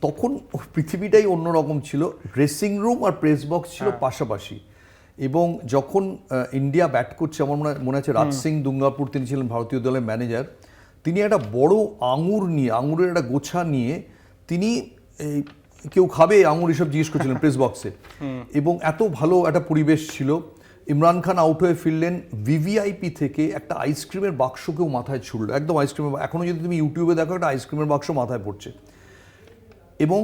তখন পৃথিবীটাই অন্যরকম ছিল। ড্রেসিং রুম আর প্রেস বক্স ছিল পাশাপাশি, এবং যখন ইন্ডিয়া ব্যাট করছে, আমার মনে আছে রাজ সিং দুঙ্গাপুর, তিনি ছিলেন ভারতীয় দলের ম্যানেজার, তিনি একটা বড় আঙুর নিয়ে, আঙুরের একটা গোছা নিয়ে, তিনি কেউ খাবে আঙুর এসব জিজ্ঞেস করছিলেন প্রেস বক্সে, এবং এত ভালো একটা পরিবেশ ছিল। ইমরান খান আউট হয়ে ফিরলেন, ভিভিআইপি থেকে একটা আইসক্রিমের বাক্স কেউ মাথায় ছুড়লো, একদম আইসক্রিমের, এখনও যদি তুমি ইউটিউবে দেখো একটা আইসক্রিমের বাক্স মাথায় পড়ছে। এবং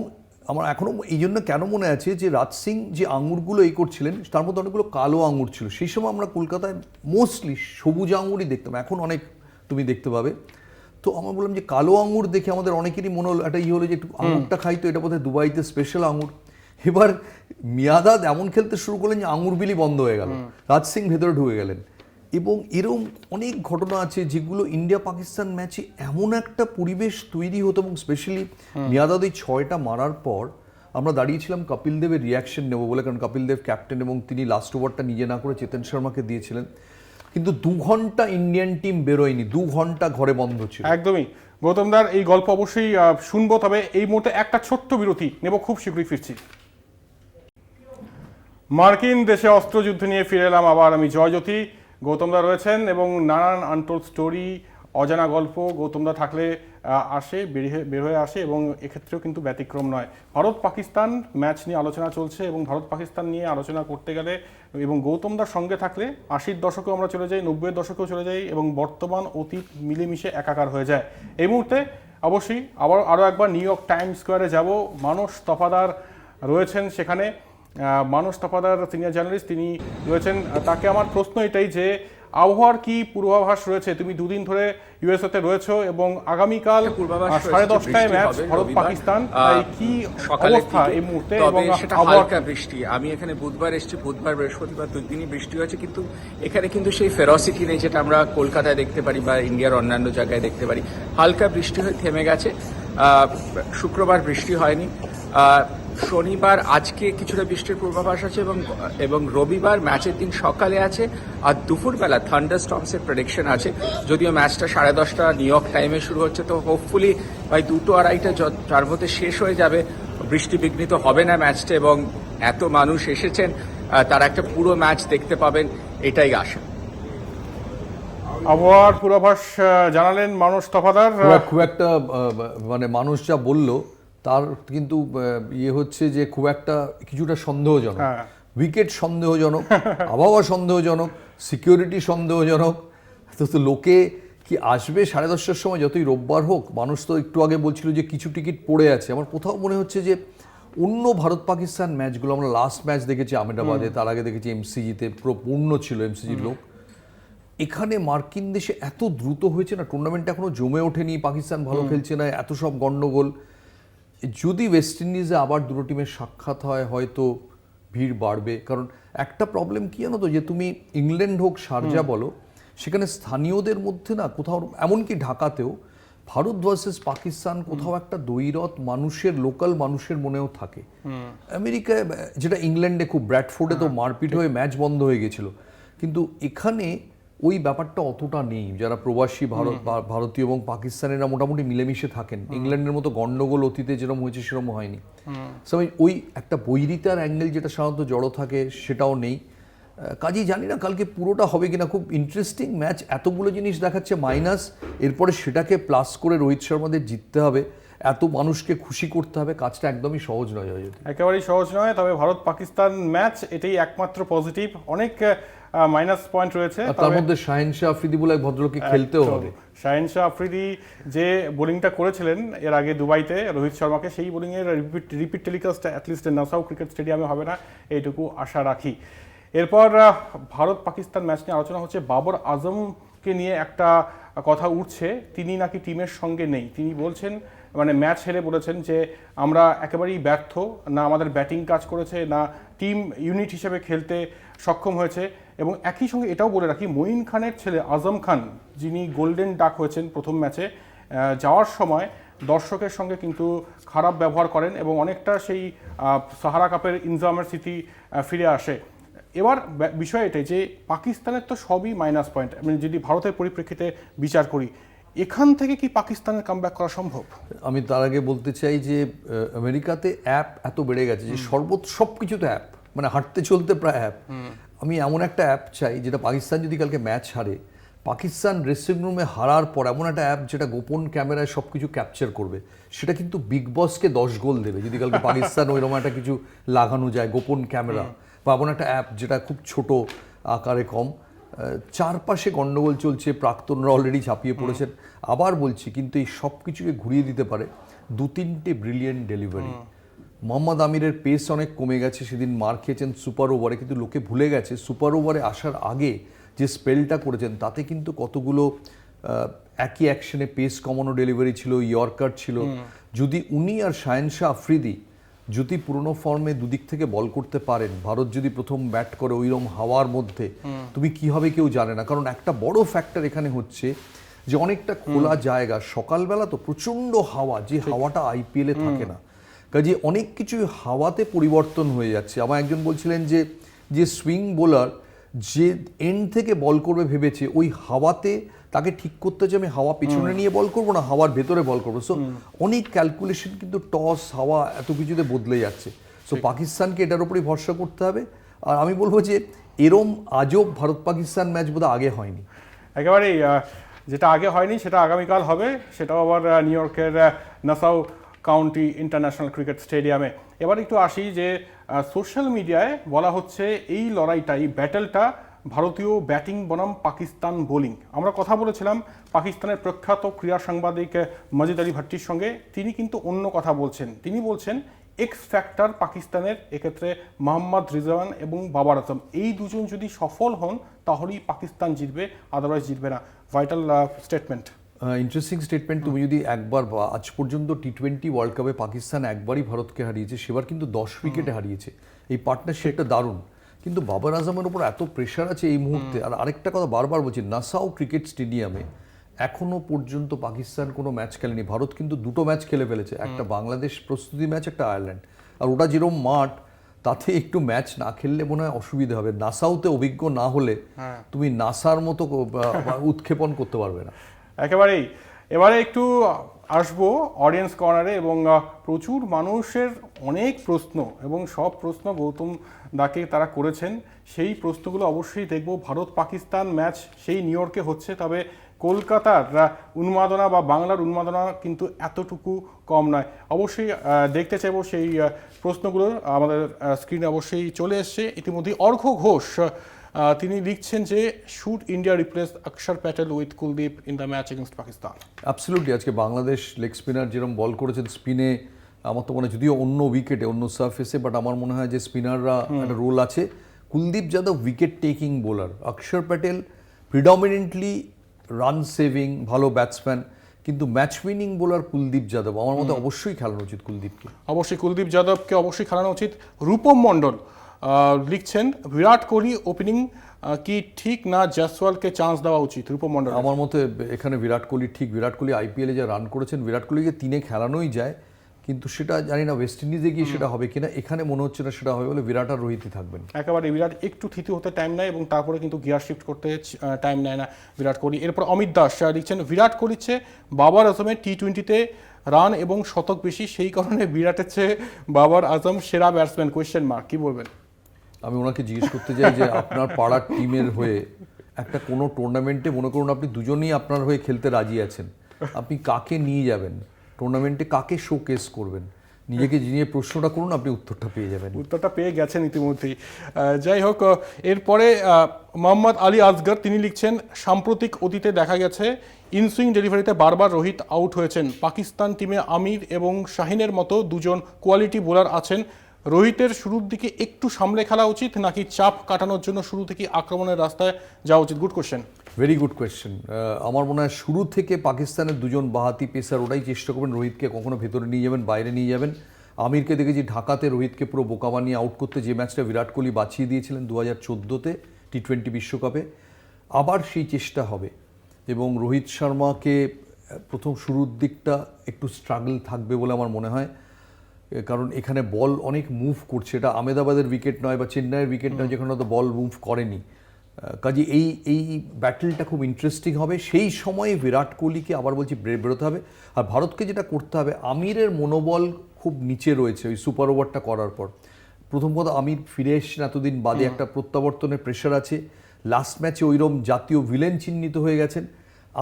আমার এখনও এই জন্য কেন মনে আছে যে রাজ সিং যে আঙুরগুলো এই করছিলেন, তার মধ্যে অনেকগুলো কালো আঙুর ছিল। সেই সময় আমরা কলকাতায় মোস্টলি সবুজ আঙুরই দেখতাম, এখন অনেক তুমি দেখতে পাবে। তো আমরা বললাম যে কালো আঙুর দেখে আমাদের অনেকেরই মনে হলো, একটা হলো যে একটু আঙুরটা খাই, তো এটা বোধহয় দুবাইতে স্পেশাল আঙুর। এবার মিয়াঁদাদ এমন খেলতে শুরু করলেন যে আঙুর বিলি বন্ধ হয়ে গেল, রাজ সিং ভেতরে ঢুকে গেলেন। এবং এরকম অনেক ঘটনা আছে যেগুলো ইন্ডিয়া পাকিস্তান ম্যাচে এমন একটা পরিবেশ তৈরি হতো, এবং স্পেশালি মিয়াঁদাদ ওই 6টা মারার পর আমরা দাঁড়িয়েছিলাম কপিল দেবের রিয়াকশন নেবো বলে, কারণ কপিল দেব ক্যাপ্টেন এবং তিনি লাস্ট ওভারটা নিজে না করে চেতন শর্মাকে দিয়েছিলেন। কিন্তু 2 ঘন্টা ইন্ডিয়ান টিম বেরোয়নি, 2 ঘন্টা ঘরে বন্ধ ছিল। একদমই। গৌতমদার এই গল্প অবশ্যই শুনবো, তবে এই মুহূর্তে একটা ছোট্ট বিরতি নেব, খুব শীঘ্রই ফিরছি। মার্কিন দেশে অস্ত্রযুদ্ধ নিয়ে ফিরে এলাম আবার আমি জয়জ্যোতি। গৌতমদা রয়েছেন এবং নানান আনটোল্ড স্টোরি, অজানা গল্প গৌতমদা থাকলে আসে, বের হয়ে আসে, এবং এক্ষেত্রেও কিন্তু ব্যতিক্রম নয়। ভারত পাকিস্তান ম্যাচ নিয়ে আলোচনা চলছে, এবং ভারত পাকিস্তান নিয়ে আলোচনা করতে গেলে এবং গৌতমদার সঙ্গে থাকলে 80-র দশকেও আমরা চলে যাই, 90-এর দশকেও চলে যাই, এবং বর্তমান অতীত মিলেমিশে একাকার হয়ে যায়। এই মুহূর্তে অবশ্যই আরও একবার নিউ ইয়র্ক টাইমস স্কোয়ারে যাব। মানস তফাদার রয়েছেন সেখানে, মানস তফাদার সিনিয়র জার্নালিস্ট, তিনি রয়েছেন। তাকে আমার প্রশ্ন এটাই যে আবহাওয়ার কি পূর্বাভাস রয়েছে? তুমি 2 দিন ধরে ইউএসএতে রয়েছো, এবং আগামীকাল 10:30টায় ম্যাচ ভারত পাকিস্তান, কি অবস্থা এই মুহূর্তে? এবং হালকা বৃষ্টি, আমি এখানে বুধবার এসেছি, বুধবার বৃহস্পতিবার 2 দিনই বৃষ্টি হয়েছে, কিন্তু এখানে কিন্তু সেই ফেরোসিটি নেই যেটা আমরা কলকাতায় দেখতে পারি বা ইন্ডিয়ার অন্যান্য জায়গায় দেখতে পারি। হালকা বৃষ্টি হয়ে থেমে গেছে। শুক্রবার বৃষ্টি হয়নি, শনিবার আজকে কিছুটা বৃষ্টির পূর্বাভাস আছে, এবং রবিবার ম্যাচের দিন সকালে আছে, আর দুপুরবেলা থান্ডারস্টর্মসের প্রেডিকশন আছে। যদিও ম্যাচটা 10:30 নিউ ইয়র্ক টাইমে শুরু হচ্ছে, তো হোপফুলি ভাই 2-2:30 যার মধ্যে শেষ হয়ে যাবে, বৃষ্টি বিঘ্নিত হবে না ম্যাচটা, এবং এত মানুষ এসেছেন তারা একটা পুরো ম্যাচ দেখতে পাবেন, এটাই আশা। আবহাওয়ার পূর্বাভাস জানালেন মানস তফাদার। খুব একটা মানে মানুষ যা বলল তার কিন্তু ইয়ে হচ্ছে যে খুব একটা কিছুটা সন্দেহজনক, উইকেট সন্দেহজনক, আবহাওয়া সন্দেহজনক, সিকিউরিটি সন্দেহজনক। তো লোকে কি আসবে 10:30টার সময়, যতই রোববার হোক? মানুষ তো একটু আগে বলছিল যে কিছু টিকিট পড়ে আছে। আমার কোথাও মনে হচ্ছে যে অন্য ভারত পাকিস্তান ম্যাচগুলো, আমরা লাস্ট ম্যাচ দেখেছি আহমেদাবাদে, তার আগে দেখেছি এমসিজিতে, পুরো পূর্ণ ছিল এমসিজির লোক। এখানে মার্কিন দেশে এত দ্রুত হয়েছে না, টুর্নামেন্ট এখনো জমে ওঠেনি, পাকিস্তান ভালো খেলছে না, এত সব গন্ডগোল। যদি ওয়েস্ট ইন্ডিজে আবার দুটো টিমের সাক্ষাৎ হয়, হয়তো ভিড় বাড়বে। কারণ একটা প্রবলেম কি জানো তো, যে তুমি ইংল্যান্ড হোক, শারজা বলো, সেখানে স্থানীয়দের মধ্যে না কোথাও, এমনকি ঢাকাতেও, ভারত ভার্সেস পাকিস্তান কোথাও একটা দ্বৈরথ মানুষের, লোকাল মানুষের মনেও থাকে। আমেরিকায়, যেটা ইংল্যান্ডে খুব, ব্র্যাডফোর্ডে তো মারপিট হয়ে ম্যাচ বন্ধ হয়ে গেছিল, কিন্তু এখানে ওই ব্যাপারটা অতটা নেই। যারা প্রবাসী ভারতীয় এবং পাকিস্তানিরা মোটামুটি মিলেমিশে থাকেন। ইংল্যান্ডের মতো গন্ডগোল অতীতে যেরকম হয়েছে সেরকম হয়নি। ওই একটা বৈরিতার অ্যাঙ্গেল যেটা সাধারণত জড়ো থাকে, সেটাও নেই। কাজেই জানি না কালকে পুরোটা হবে কিনা। খুব ইন্টারেস্টিং ম্যাচ, এতগুলো জিনিস দেখাচ্ছে মাইনাস, এরপরে সেটাকে প্লাস করে রোহিত শর্মাদের জিততে হবে, এত মানুষকে খুশি করতে হবে। কাজটা একদমই সহজ নয়, একেবারেই সহজ নয়। তবে ভারত পাকিস্তান ম্যাচ এটাই একমাত্র পজিটিভ। অনেক মাইনাস পয়েন্ট রয়েছে, তার মধ্যে শাহিন শাহ আফ্রিদি বলে এক ভদ্রলোককে খেলতেও হবে। শাহিন শাহ আফ্রিদি যে বোলিংটা করেছিলেন এর আগে দুবাইতে রোহিত শর্মাকে, সেই বোলিংয়ের repeat telecast at least Nassau cricket স্টেডিয়ামে হবে না, এইটুকু আশা রাখি। এরপর ভারত পাকিস্তান ম্যাচ নিয়ে আলোচনা হচ্ছে। বাবর আজমকে নিয়ে একটা কথা উঠছে, তিনি নাকি টিমের সঙ্গে নেই। তিনি বলছেন, মানে ম্যাচ হেরে বলেছেন যে আমরা একেবারেই ব্যর্থ, না আমাদের ব্যাটিং কাজ করেছে, না টিম ইউনিট হিসেবে খেলতে সক্ষম হয়েছে। এবং একই সঙ্গে এটাও বলে রাখি, মঈন খানের ছেলে আজম খান, যিনি গোল্ডেন ডাক হয়েছেন প্রথম ম্যাচে, যাওয়ার সময় দর্শকের সঙ্গে কিন্তু খারাপ ব্যবহার করেন এবং অনেকটা সেই সাহারা কাপের ইনজামের স্মৃতি ফিরে আসে। এবার বিষয় এটাই যে পাকিস্তানের তো সবই মাইনাস পয়েন্ট, মানে যদি ভারতের পরিপ্রেক্ষিতে বিচার করি, এখান থেকে কি পাকিস্তানের কামব্যাক করা সম্ভব? আমি তার আগে বলতে চাই যে আমেরিকাতে অ্যাপ এত বেড়ে গেছে যে সব কিছুতে অ্যাপ, মানে হাঁটতে চলতে প্রায় অ্যাপ। আমি এমন একটা অ্যাপ চাই যেটা পাকিস্তান যদি কালকে ম্যাচ হারে, পাকিস্তান ড্রেসিং রুমে হারার পর এমন একটা অ্যাপ যেটা গোপন ক্যামেরায় সব কিছু ক্যাপচার করবে। সেটা কিন্তু বিগ বসকে 10 গোল দেবে যদি কালকে পাকিস্তান ওইরকম একটা কিছু লাগানো যায়, গোপন ক্যামেরা বা এমন একটা অ্যাপ যেটা খুব ছোট আকারে, কম। চারপাশে গন্ডগোল চলছে, প্রাক্তনরা অলরেডি ঝাঁপিয়ে পড়েছেন। আবার বলছি, কিন্তু এই সব কিছুকে ঘুরিয়ে দিতে পারে 2-3টে ব্রিলিয়েন্ট ডেলিভারি। মোহাম্মদ আমিরের পেস অনেক কমে গেছে, সেদিন মার খেয়েছেন সুপার ওভারে, কিন্তু লোকে ভুলে গেছে সুপার ওভারে আসার আগে যে স্পেলটা করেছেন তাতে কিন্তু কতগুলো একই অ্যাকশনে পেস কমানো ডেলিভারি ছিল, ইয়র্কার ছিল। যদি উনি আর শাহিন শাহ আফ্রিদি যদি পুরনো ফর্মে দুদিক থেকে বল করতে পারেন, ভারত যদি প্রথম ব্যাট করে ওইরকম হাওয়ার মধ্যে, তুমি কি হবে কেউ জানে না। কারণ একটা বড় ফ্যাক্টর এখানে হচ্ছে যে অনেকটা খোলা জায়গা, সকালবেলা তো প্রচণ্ড হাওয়া, যে হাওয়াটা আইপিএলে থাকে না। কাজে অনেক কিছু হাওয়াতে পরিবর্তন হয়ে যাচ্ছে। আমার একজন বলছিলেন যে সুইং বোলার যে এন্ড থেকে বল করবে ভেবেছে, ওই হাওয়াতে তাকে ঠিক করতে হচ্ছে আমি হাওয়া পেছনে নিয়ে বল করবো না হাওয়ার ভেতরে বল করবো। সো অনেক ক্যালকুলেশন কিন্তু টস, হাওয়া, এত কিছুতে বদলে যাচ্ছে। সো পাকিস্তানকে এটার উপরেই ভরসা করতে হবে। আর আমি বলবো যে এরম আজব ভারত পাকিস্তান ম্যাচ বোধহয় আগে হয়নি। একেবারেই, যেটা আগে হয়নি সেটা আগামীকাল হবে, সেটাও আবার নিউ ইয়র্কের নাসাউ কাউন্টি ইন্টারন্যাশনাল ক্রিকেট স্টেডিয়ামে। এবার একটু আসি যে সোশ্যাল মিডিয়ায় বলা হচ্ছে এই লড়াইটাই, ব্যাটেলটা ভারতীয় ব্যাটিং বনাম পাকিস্তান বোলিং। আমরা কথা বলেছিলাম পাকিস্তানের প্রখ্যাত ক্রীড়া সাংবাদিক মজিদ আলী ভাট্টির সঙ্গে, তিনি কিন্তু অন্য কথা বলছেন। তিনি বলছেন এক্স ফ্যাক্টর পাকিস্তানের এক্ষেত্রে মোহাম্মদ রিজওয়ান এবং বাবর আজম, এই দুজন যদি সফল হন তাহলেই পাকিস্তান জিতবে, আদারওয়াইজ জিতবে না। Vital statement, interesting statement. তুমি যদি একবার, আজ পর্যন্ত টি20 ওয়ার্ল্ড কাপে পাকিস্তান একবারই ভারতকে হারিয়েছে, সেবার কিন্তু 10 উইকেটে হারিয়েছে। এই পার্টনারশিপটা দারুণ। কিন্তু বাবর আজমের উপর এত প্রেশার আছে এই মুহূর্তে। আর আরেকটা কথা বারবার বলছি, নাসাউ ক্রিকেট স্টেডিয়ামে এখনো পর্যন্ত পাকিস্তান কোনো ম্যাচ খেলেনি। ভারত কিন্তু 2টো ম্যাচ খেলে ফেলেছে, একটা বাংলাদেশ প্রস্তুতি ম্যাচ, একটা আয়ারল্যান্ড। আর ওটা যেরকম মাঠ, তাতে একটু ম্যাচ না খেললে মনে হয় অসুবিধা হবে। নাসাউতে অভিজ্ঞ না হলে তুমি নাসার মতো উৎক্ষেপণ করতে পারবে না। একেবারেই। এবারে একটু আসবো অডিয়েন্স কর্নারে, এবং প্রচুর মানুষের অনেক প্রশ্ন, এবং সব প্রশ্ন গৌতম দাকে তারা করেছেন। সেই প্রশ্নগুলো অবশ্যই দেখব। ভারত পাকিস্তান ম্যাচ সেই নিউ ইয়র্কে হচ্ছে, তবে কলকাতার উন্মাদনা বা বাংলার উন্মাদনা কিন্তু এতটুকু কম নয়। অবশ্যই দেখতে চাইবো সেই প্রশ্নগুলো, আমাদের স্ক্রিনে অবশ্যই চলে এসছে ইতিমধ্যে। অর্ঘ্য ঘোষ তিনি লিখছেন যে শুড ইন্ডিয়া রিপ্লেস অক্ষর Patel with Kuldeep in the match against Pakistan? Absolutely. আজকে বাংলাদেশ লেগ স্পিনার যেরকম বল করেছেন স্পিনে, আমার তো মনে হয় যদিও অন্য উইকেটে অন্য সার্ফেসে, বাট আমার মনে হয় যে স্পিনাররা একটা রোল আছে। Kuldeep Yadav wicket taking bowler, অক্ষর প্যাটেল প্রিডমিনেন্টলি রান সেভিং ভালো ব্যাটসম্যান, কিন্তু match winning bowler Kuldeep Yadav. আমার মতে অবশ্যই খেলানো উচিত কুলদীপকে। অবশ্যই কুলদীপ যাদবকে অবশ্যই খেলানো উচিত। রূপম মণ্ডল লিখছেন বিরাট কোহলি ওপেনিং কি ঠিক না, জয়সওয়ালকে চান্স দেওয়া উচিত? রূপম মণ্ডল, আমার মতে এখানে বিরাট কোহলি ঠিক। বিরাট কোহলি আইপিএলে যা রান করেছেন, বিরাট কোহলিকে 3-এ খেলানোই যায়, কিন্তু সেটা জানি না ওয়েস্ট ইন্ডিজে গিয়ে সেটা হবে কিনা। এখানে মনে হচ্ছে না সেটা হবে বলে বিরাট আর রোহিতই থাকবেন। একেবারে বিরাট একটু থিতু হতে টাইম নেয় এবং তারপরে কিন্তু গিয়ার শিফট করতে টাইম নেয় না বিরাট কোহলি। এরপর অমিত দাস লিখছেন বিরাট কোহলির চেয়ে বাবার আজমের টি-20তে রান এবং শতক বেশি, সেই কারণে বিরাটের চেয়ে বাবার আজম সেরা ব্যাটসম্যান? Question mark. কি বলবেন? আমি ওনাকে জিজ্ঞেস করতে চাই যে আপনার পাড়ার টিমের হয়ে একটা কোনো টুর্নামেন্টে মনে করুন আপনি দুজনেই আপনার হয়ে খেলতে রাজি আছেন, আপনি কাকে নিয়ে যাবেন টুর্নামেন্টে, কাকে শোকেস করবেন? নিজেকে নিয়ে প্রশ্নটা করুন, আপনি উত্তরটা পেয়ে যাবেন। উত্তরটা পেয়ে গেছেন ইতিমধ্যেই। যাই হোক, এরপরে মোহাম্মদ আলী আসগর তিনি লিখছেন সাম্প্রতিক অতীতে দেখা গেছে ইনসুইং ডেলিভারিতে বারবার রোহিত আউট হয়েছেন। পাকিস্তান টিমে আমির এবং শাহিনের মতো দুজন কোয়ালিটি বোলার আছেন। রোহিতের শুরুর দিকে একটু সামলে খেলা উচিত নাকি চাপ কাটানোর জন্য শুরু থেকে আক্রমণের রাস্তায় যাওয়া উচিত? Good question, very good question. আমার মনে হয় শুরু থেকে পাকিস্তানের দুজন বাহাতি পেসার ওটাই চেষ্টা করবেন, রোহিতকে কখনো ভেতরে নিয়ে যাবেন, বাইরে নিয়ে যাবেন। আমিরকে দেখেছি ঢাকাতে রোহিতকে পুরো বোকা বানিয়ে আউট করতে, যে ম্যাচটা বিরাট কোহলি বাঁচিয়ে দিয়েছিলেন 2014-তে টি-20 বিশ্বকাপে। আবার সেই চেষ্টা হবে এবং রোহিত শর্মাকে প্রথম শুরুর দিকটা একটু স্ট্রাগল থাকবে বলে আমার মনে হয়, কারণ এখানে বল অনেক মুভ করছে। এটা আহমেদাবাদের উইকেট নয় বা চেন্নাইয়ের উইকেট নয় যেখানে তো বল মুভ করেনি। কাজে এই ব্যাটেলটা খুব ইন্টারেস্টিং হবে। সেই সময়ে বিরাট কোহলিকে আবার বলছি বেরোতে হবে। আর ভারতকে যেটা করতে হবে, আমিরের মনোবল খুব নিচে রয়েছে ওই সুপার ওভারটা করার পর। প্রথম কথা, আমির ফিরে এসছেন এতদিন বাদে, একটা প্রত্যাবর্তনের প্রেশার আছে। লাস্ট ম্যাচে ওইরকম জাতীয় ভিলেন চিহ্নিত হয়ে গেছেন।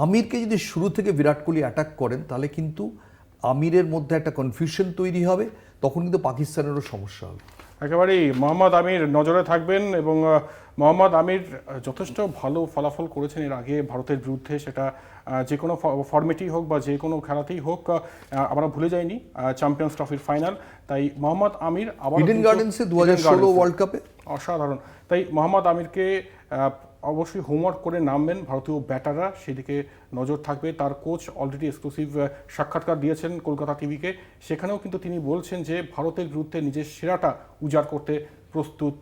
আমিরকে যদি শুরু থেকে বিরাট কোহলি অ্যাটাক করেন তাহলে কিন্তু আমিরের মধ্যে একটা কনফিউশন তৈরি হবে, তখন কিন্তু পাকিস্তানেরও সমস্যা হবে। একেবারেই মোহাম্মদ আমির নজরে থাকবেন এবং মোহাম্মদ আমির যথেষ্ট ভালো ফলাফল করেছেন এর আগে ভারতের বিরুদ্ধে, সেটা যে কোনো ফর্মেটেই হোক বা যে কোনো খেলাতেই হোক। আমরা ভুলে যাইনি চ্যাম্পিয়ন্স ট্রফির ফাইনাল, তাই মোহাম্মদ আমির আবার ইডেন গার্ডেন্সে 2016 ওয়ার্ল্ড কাপে অসাধারণ। তাই মোহাম্মদ আমিরকে অবশ্যই হোমওয়ার্ক করে নামবেন ভারতীয় ব্যাটাররা, সেদিকে নজর থাকবে। তার কোচ অলরেডি এক্সক্লুসিভ সাক্ষাৎকার দিয়েছেন কলকাতা টিভিকে, সেখানেও কিন্তু তিনি বলছেন যে ভারতের বিরুদ্ধে নিজের সেরাটা উজাড় করতে প্রস্তুত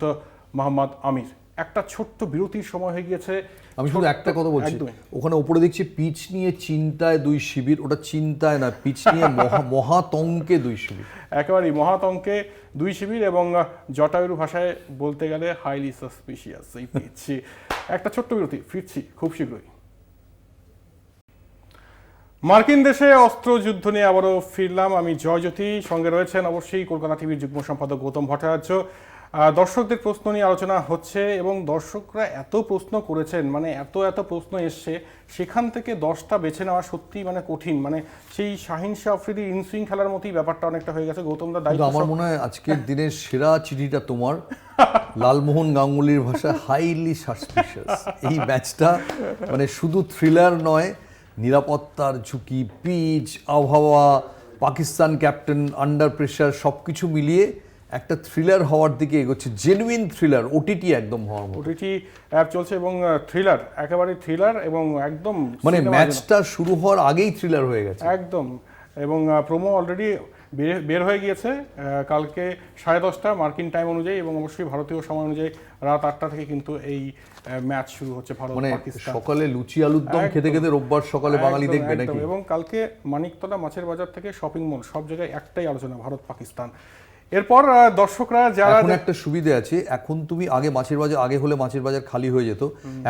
মোহাম্মদ আমির। একটা ছোট্ট বিরতির সময় হয়ে গিয়েছে। আমি শুধু একটা কথা বলছি, ওখানে উপরে দেখছি পিচ নিয়ে চিন্তায় 2 শিবির, ওটা চিন্তায় না, পিচ নিয়ে মহাতঙ্কে 2 শিবির। একেবারেই মহাতঙ্কে 2 শিবির এবং জটায়ুর ভাষায় বলতে গেলে হাইলি সাসপিশিয়াস এই পিচ। একটা ছোট্ট বিরতি, ফিরছি খুব শীঘ্রই। মার্কিন দেশে অস্ত্রযুদ্ধ নিয়ে আবারও ফিরলাম, আমি জয়জ্যোতি, সঙ্গে রয়েছেন অবশ্যই কলকাতা টিভির যুগ্ম সম্পাদক গৌতম ভট্টাচার্য। দর্শকদের প্রশ্ন নিয়ে আলোচনা হচ্ছে এবং দর্শকরা এত প্রশ্ন করেছেন, মানে এত প্রশ্ন এসছে, সেখান থেকে 10টা বেছে নেওয়া সত্যি মানে কঠিন। মানে সেই শাহিন শাহ আফ্রিদির ইনসুইং খেলার মতোই ব্যাপারটা অনেকটা হয়ে গেছে। গৌতম দা, দায়িত্ব আমার মনে হয় আজকের দিনের সেরা চিঠিটা তোমার, লালমোহন গাঙ্গুলির ভাষায় হাইলি সাসপিশিয়াস। এই ম্যাচটা মানে শুধু থ্রিলার নয়, নিরাপত্তার ঝুঁকি, পিচ, আবহাওয়া, পাকিস্তান ক্যাপ্টেন, আন্ডার প্রেশার, সব কিছু মিলিয়ে একটা থ্রিলার হওয়ার দিকে এগোচ্ছে, জেনুইন থ্রিলার, ওটিটি একদম হওয়ার মতো। ওটিটি অ্যাপ চলছে এবং থ্রিলার, একেবারে থ্রিলার এবং একদম মানে ম্যাচটা শুরু হওয়ার আগেই থ্রিলার হয়ে গেছে একদম। এবং প্রোমো অলরেডি বের হয়ে গিয়েছে কালকে 10:30 মার্কিন টাইম অনুযায়ী এবং অবশ্যই ভারতীয় সময় অনুযায়ী রাত 8টা থেকে কিন্তু এই ম্যাচ শুরু হচ্ছে ভারত পাকিস্তান। সকালে লুচি আলুর দম খেতে খেতে রোববার সকালে বাঙালি দেখবে নাকি। এবং কালকে মানিকতলা মাছের বাজার থেকে শপিং মল সব জায়গায় একটাই আলোচনা, ভারত পাকিস্তান। এরপর দর্শকরা যারা, এখন একটা সুবিধা আছে, এখন তুমি আগে মাছের বাজার, আগে হলে মাছের বাজার খালি হয়ে যেত,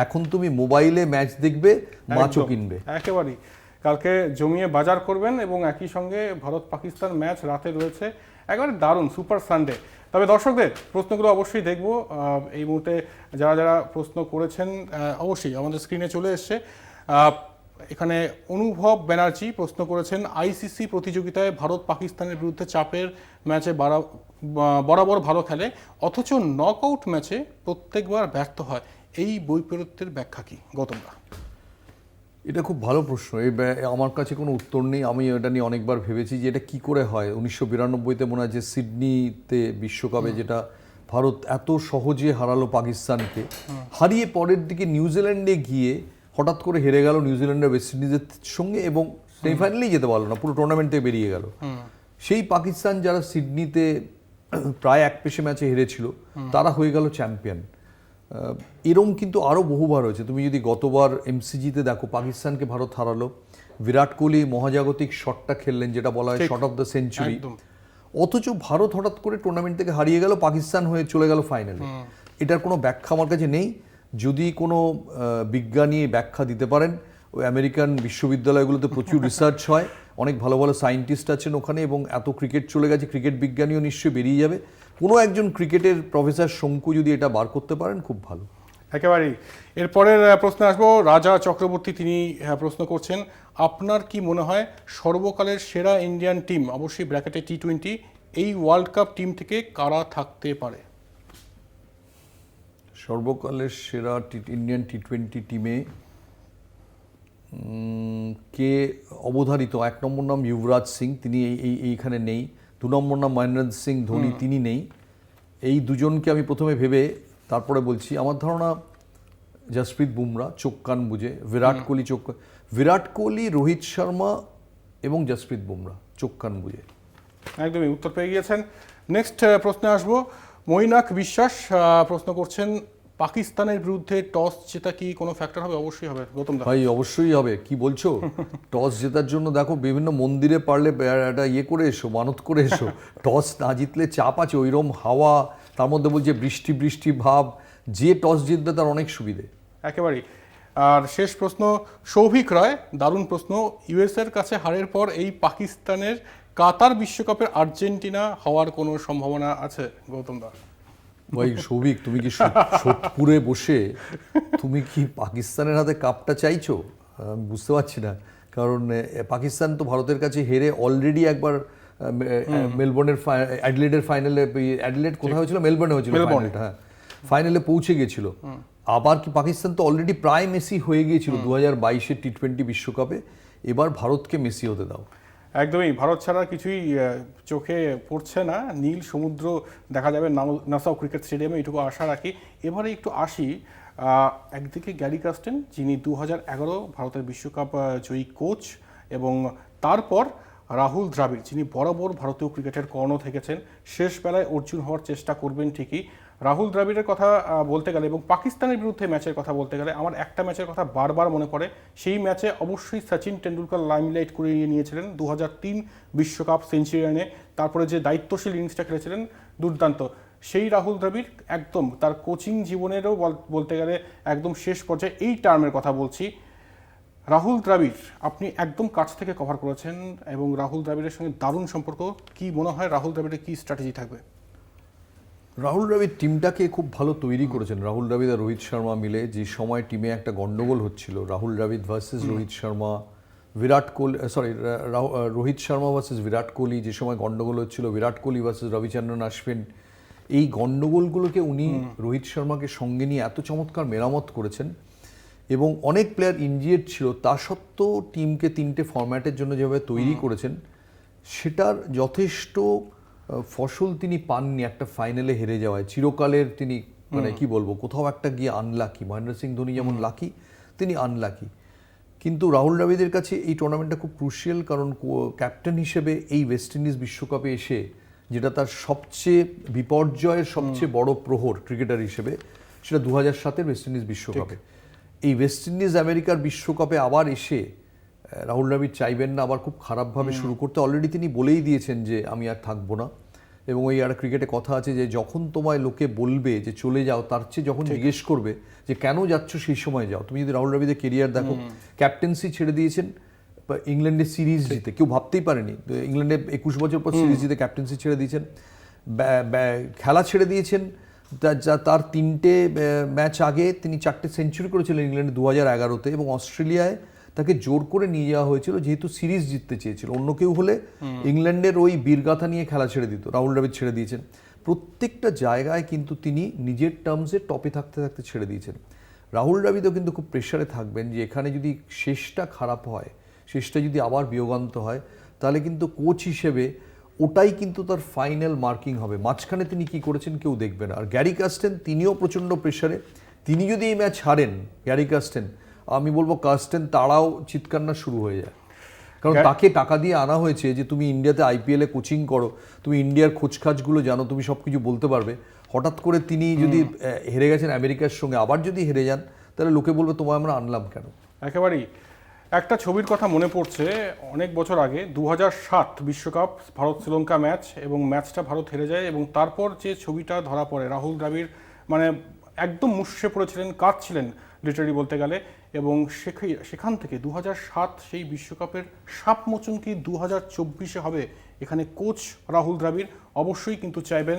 এখন তুমি মোবাইলে ম্যাচ দেখবে, মাছও কিনবে। একেবারেই কালকে জমিয়ে বাজার করবেন এবং একই সঙ্গে ভারত পাকিস্তান ম্যাচ রাতে রয়েছে, একেবারে দারুণ সুপার সানডে। তবে দর্শকদের প্রশ্নগুলো অবশ্যই দেখব। এই মুহূর্তে যারা প্রশ্ন করেছেন অবশ্যই আমাদের স্ক্রিনে চলে এসছে। এখানে অনুভব ব্যানার্জি প্রশ্ন করেছেন, আইসিসি প্রতিযোগিতায় ভারত পাকিস্তানের বিরুদ্ধে চাপের ম্যাচে বরাবর ভালো খেলে, অথচ নকআউট ম্যাচে প্রত্যেকবার ব্যর্থ হয়, এই বৈপরীত্যের ব্যাখ্যা কি? গৌতম দা। এটা খুব ভালো প্রশ্ন। আমার কাছে কোনো উত্তর নেই। আমি এটা নিয়ে অনেকবার ভেবেছি যে এটা কি করে হয়। 1992-তে মনে হয় যে সিডনিতে বিশ্বকাপে যেটা ভারত এত সহজে হারালো পাকিস্তানকে, হারিয়ে পরের দিকে নিউজিল্যান্ডে গিয়ে হঠাৎ করে হেরে গেল নিউজিল্যান্ডের ওয়েস্ট ইন্ডিজের সঙ্গে এবং সেমিফাইনালেই যেতে পারলো না, পুরো টুর্নামেন্টে বেরিয়ে গেল। সেই পাকিস্তান যারা সিডনিতে প্রায় এক পেশে ম্যাচে হেরেছিল, তারা হয়ে গেল চ্যাম্পিয়ন। এরম কিন্তু আরও বহুবার হয়েছে। তুমি যদি গতবার এমসিজিতে দেখো, পাকিস্তানকে ভারত হারালো, বিরাট কোহলি মহাজাগতিক শটটা খেললেন, যেটা বলা হয় শট অফ দ্য সেঞ্চুরি, অথচ ভারত হঠাৎ করে টুর্নামেন্ট থেকে হারিয়ে গেল, পাকিস্তান হয়ে চলে গেল ফাইনালে। এটার কোনো ব্যাখ্যা আমার কাছে নেই। যদি কোনো বিজ্ঞানী ব্যাখ্যা দিতে পারেন, ওই আমেরিকান বিশ্ববিদ্যালয়গুলোতে প্রচুর রিসার্চ হয়, অনেক ভালো ভালো সায়েন্টিস্ট আছেন ওখানে, এবং এত ক্রিকেট চলে গেছে, ক্রিকেট বিজ্ঞানীও নিশ্চয়ই বেরিয়ে যাবে। কোনো একজন ক্রিকেটের প্রফেসর শঙ্কু যদি এটা বার করতে পারেন, খুব ভালো। একেবারেই। এরপরের প্রশ্নে আসবো, রাজা চক্রবর্তী তিনি প্রশ্ন করছেন, আপনার কি মনে হয় সর্বকালের সেরা ইন্ডিয়ান টিম, অবশ্যই ব্র্যাকেটে T20, এই ওয়ার্ল্ড কাপ টিম থেকে কারা থাকতে পারে? সর্বকালের সেরা ইন্ডিয়ান T20 টিমে কে অবধারিত? 1 নম্বর নাম যুবরাজ সিং, তিনি এইখানে নেই। 2 নম্বর নাম মহেন্দ্র সিং ধোনি, তিনি নেই। এই দুজনকে আমি প্রথমে ভেবে তারপরে বলছি। আমার ধারণা জসপ্রীত বুমরা চোখ কান বুঝে, বিরাট কোহলি, রোহিত শর্মা এবং জসপ্রীত বুমরা চোখ কান বুঝে। একদমই উত্তর পেয়ে গিয়েছেন। নেক্সট প্রশ্নে আসবো, মৈনাক বিশ্বাস প্রশ্ন করছেন, পাকিস্তানের বিরুদ্ধে টস জেতা কি কোনো ফ্যাক্টর হবে? অবশ্যই হবে গৌতম দা। ভাই অবশ্যই হবে, কি বলছো? টস জেতার জন্য দেখো বিভিন্ন মন্দিরে পারলে একটা ইয়ে করে এসো, মানত করে এসো। টস না জিতলে চাপ আছে, ওইরকম হাওয়া, তার মধ্যে বলছে বৃষ্টি বৃষ্টি ভাব, যে টস জিতবে তার অনেক সুবিধে। একেবারেই। আর শেষ প্রশ্ন, সৌভিক রায়, দারুণ প্রশ্ন, ইউএসএর কাছে হারের পর এই পাকিস্তানের কাতার বিশ্বকাপের আর্জেন্টিনা হওয়ার কোনো সম্ভাবনা আছে গৌতম দা? ভাই সৌভিক, তুমি কি সোদপুরে বসে তুমি কি পাকিস্তানের হাতে কাপটা চাইছো? আমি বুঝতে পারছি না। কারণ পাকিস্তান তো ভারতের কাছে হেরে অলরেডি একবার মেলবোর্নের অ্যাডিলেডের ফাইনালে, অ্যাডিলেড কোথায় হয়েছিল? মেলবোর্নে হয়েছিল ফাইনালটা, হ্যাঁ, ফাইনালে পৌঁছে গেছিল। আবার কি পাকিস্তান তো অলরেডি প্রায় মেসি হয়ে গিয়েছিল 2022-এর T20 বিশ্বকাপে। এবার ভারতকে মেসি হতে দাও। একদমই, ভারত ছাড়া কিছুই চোখে পড়ছে না। নীল সমুদ্র দেখা যাবে নাসাউ ক্রিকেট স্টেডিয়ামে, এইটুকু আশা রাখি। এবারে একটু আসি, একদিকে গ্যারি কাস্টেন, যিনি 2011 ভারতের বিশ্বকাপ জয়ী কোচ, এবং তারপর রাহুল দ্রাবিড়, যিনি বরাবর ভারতীয় ক্রিকেটের কর্ণ থেকেছেন, শেষ বেলায় অর্জুন হওয়ার চেষ্টা করবেন ঠিকই। রাহুল দ্রাবিড়ের কথা বলতে গেলে এবং পাকিস্তানের বিরুদ্ধে ম্যাচের কথা বলতে গেলে আমার একটা ম্যাচের কথা বারবার মনে পড়ে। সেই ম্যাচে অবশ্যই সচিন টেন্ডুলকার লাইমলাইট করে নিয়েছিলেন 2003 বিশ্বকাপ সেঞ্চুরিয়ানে, তারপরে যে দায়িত্বশীল ইনিংসটা খেলেছিলেন, দুর্দান্ত। সেই রাহুল দ্রাবিড় একদম তার কোচিং জীবনেরও বলতে গেলে একদম শেষ পর্যায়ে, এই টার্মের কথা বলছি। রাহুল দ্রাবিড় আপনি একদম কাছ থেকে কভার করেছেন এবং রাহুল দ্রাবিড়ের সঙ্গে দারুণ সম্পর্ক। কি মনে হয় রাহুল দ্রাবিড়ের কি স্ট্র্যাটেজি থাকবে? রাহুল দ্রাবিড় টিমটাকে খুব ভালো তৈরি করেছেন। রাহুল দ্রাবিড় আর রোহিত শর্মা মিলে যে সময় টিমে একটা গন্ডগোল হচ্ছিল, রাহুল দ্রাবিড় ভার্সেস রোহিত শর্মা, রোহিত শর্মা ভার্সেস বিরাট কোহলি, যে সময় গন্ডগোল হচ্ছিল, বিরাট কোহলি ভার্সেস রবিচন্দ্রন অশ্বিন, এই গন্ডগোলগুলোকে উনি রোহিত শর্মাকে সঙ্গে নিয়ে এত চমৎকার মেরামত করেছেন। এবং অনেক প্লেয়ার ইনজিয়ার্ড ছিল, তা সত্ত্বেও টিমকে 3টে ফরম্যাটের জন্য যেভাবে তৈরি করেছেন, সেটার যথেষ্ট ফসল তিনি পাননি একটা ফাইনালে হেরে যাওয়ায়। চিরকালের তিনি, মানে কি বলবো, কোথাও একটা গিয়ে আনলাকি। মহেন্দ্র সিং ধোনি যেমন লাকি, তিনি আনলাকি। কিন্তু রাহুল দ্রাবিড়ের কাছে এই টুর্নামেন্টটা খুব ক্রুশিয়াল, কারণ ক্যাপ্টেন হিসেবে এই ওয়েস্ট ইন্ডিজ বিশ্বকাপে এসে, যেটা তার সবচেয়ে বিপর্যয়ের সবচেয়ে বড় প্রহর ক্রিকেটার হিসেবে, সেটা 2007-এর ওয়েস্ট ইন্ডিজ বিশ্বকাপে। এই ওয়েস্ট ইন্ডিজ আমেরিকার বিশ্বকাপে আবার এসে রাহুল দ্রাবিড় চাইবেন না আবার খুব খারাপভাবে শুরু করতে। অলরেডি তিনি বলেই দিয়েছেন যে আমি আর থাকবো না। এবং ওই আর ক্রিকেটে কথা আছে যে যখন তোমায় লোকে বলবে যে চলে যাও, তার চেয়ে যখন জিজ্ঞেস করবে যে কেন যাচ্ছ, সেই সময় যাও। তুমি যদি রাহুল দ্রাবিড়ের কেরিয়ার দেখো, ক্যাপ্টেন্সি ছেড়ে দিয়েছেন ইংল্যান্ডের সিরিজ জিতে, কেউ ভাবতেই পারেনি। ইংল্যান্ডে 21 বছর পর সিরিজ জিতে ক্যাপ্টেন্সি ছেড়ে দিয়েছেন, খেলা ছেড়ে দিয়েছেন। তার 3টে ম্যাচ আগে তিনি 4টে সেঞ্চুরি করেছিলেন ইংল্যান্ডে 2011-তে, এবং অস্ট্রেলিয়ায় তাকে জোর করে নিয়ে যাওয়া হয়েছিল যেহেতু সিরিজ জিততে চেয়েছিল। অন্য কেউ হলে ইংল্যান্ডের ওই বীরগাথা নিয়ে খেলা ছেড়ে দিত, রাহুল দ্রাবিড় ছেড়ে দিয়েছেন। প্রত্যেকটা জায়গায় কিন্তু তিনি নিজের টার্মসে টপে থাকতে থাকতে ছেড়ে দিয়েছেন। রাহুল দ্রাবিড়ও কিন্তু খুব প্রেশারে থাকবেন যে এখানে যদি শেষটা খারাপ হয়, শেষটা যদি আবার বিয়োগান্ত হয়, তাহলে কিন্তু কোচ হিসেবে ওটাই কিন্তু তার ফাইনাল মার্কিং হবে। মাঝখানে তিনি কি করেছেন কেউ দেখবে না। আর গ্যারি কাস্টেন তিনিও প্রচণ্ড প্রেশারে, তিনি যদি এই ম্যাচ হারেন, গ্যারি কাস্টেন, আমি বলবো কাস্টেন তারাও চিৎকান্না শুরু হয়ে যায়। কারণ তাকে টাকা দিয়ে আনা হয়েছে যে তুমি ইন্ডিয়াতে আইপিএলে কোচিং করো, তুমি ইন্ডিয়ার খোঁজখাজগুলো জানো, তুমি সব কিছু বলতে পারবে। হঠাৎ করে তিনি যদি হেরে গেছেন আমেরিকার সঙ্গে, আবার যদি হেরে যান, তাহলে লোকে বলবে তোমায় আমরা আনলাম কেন। একেবারেই। একটা ছবির কথা মনে পড়ছে, অনেক বছর আগে 2007 বিশ্বকাপ ভারত শ্রীলঙ্কা ম্যাচ, এবং ম্যাচটা ভারত হেরে যায়, এবং তারপর যে ছবিটা ধরা পড়ে রাহুল দ্রাবিড় মানে একদম মুষড়ে পড়েছিলেন, কাঁদছিলেন লিটারালি বলতে গেলে। এবং সেখান থেকে 2007 সেই বিশ্বকাপের সাপমোচন কি 2024-এ হবে, এখানে কোচ রাহুল দ্রাবিড় অবশ্যই কিন্তু চাইবেন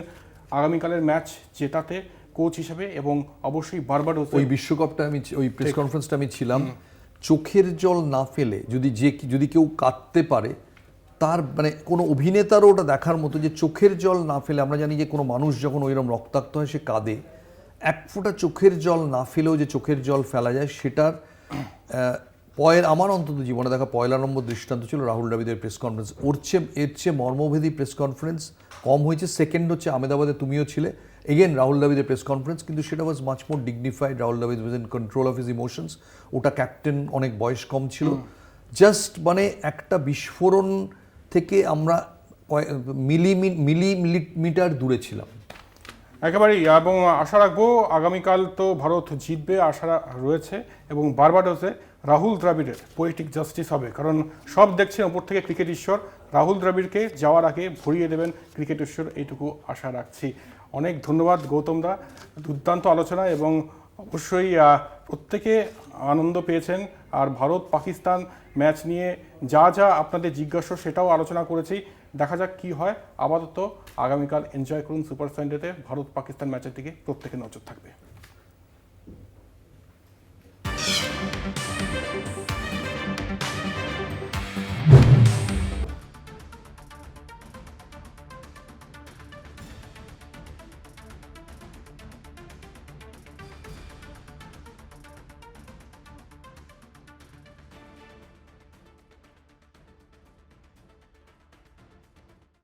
আগামীকালের ম্যাচ জেতাতে কোচ হিসেবে, এবং অবশ্যই বারবাডোস ওই বিশ্বকাপটা আমি, ওই প্রেস কনফারেন্সটা আমি ছিলাম, চোখের জল না ফেলে যদি কেউ কাঁদতে পারে, তার মানে কোনো অভিনেতারও ওটা দেখার মতো যে চোখের জল না ফেলে। আমরা জানি যে কোনো মানুষ যখন ওইরকম রক্তাক্ত হয় সে কাঁদে, এক ফোঁটা চোখের জল না ফেলেও যে চোখের জল ফেলা যায়, সেটার আমার অন্তত জীবনে দেখা পয়লা নম্বর দৃষ্টান্ত ছিল রাহুল দ্রাবিড়ের প্রেস কনফারেন্স। এর চেয়ে মর্মভেদী প্রেস কনফারেন্স কম হয়েছে। সেকেন্ড হচ্ছে আহমেদাবাদে তুমিও ছিলে, এগেন রাহুল দ্রাবিড়ের প্রেস কনফারেন্স, কিন্তু সেটা was much more dignified. Rahul Dravid was in control of his emotions. ওটা ক্যাপ্টেন, অনেক বয়স কম ছিল, জাস্ট মানে একটা বিস্ফোরণ থেকে আমরা মিলিমিটার দূরে ছিলাম। একেবারেই। এবং আশা রাখবো আগামীকাল তো ভারত জিতবে, আশা রয়েছে, এবং বারবাডোসে রাহুল দ্রাবিড়ের পোয়েটিক জাস্টিস হবে। কারণ সব দেখছেন ওপর থেকে ক্রিকেট ঈশ্বর, রাহুল দ্রাবিড়কে যাওয়ার আগে ভরিয়ে দেবেন ক্রিকেট ঈশ্বর, এইটুকু আশা রাখছি। অনেক ধন্যবাদ গৌতম দা, দুর্দান্ত আলোচনা, এবং অবশ্যই প্রত্যেকে আনন্দ পেয়েছেন। আর ভারত পাকিস্তান ম্যাচ নিয়ে যা যা আপনাদের জিজ্ঞাসা সেটাও আলোচনা করেছি। দেখা যাক কি হয়। আপাতত আগামীকাল এনজয় করুন সুপার সানডেতে। ভারত পাকিস্তান ম্যাচের দিকে প্রত্যেকের নজর থাকবে।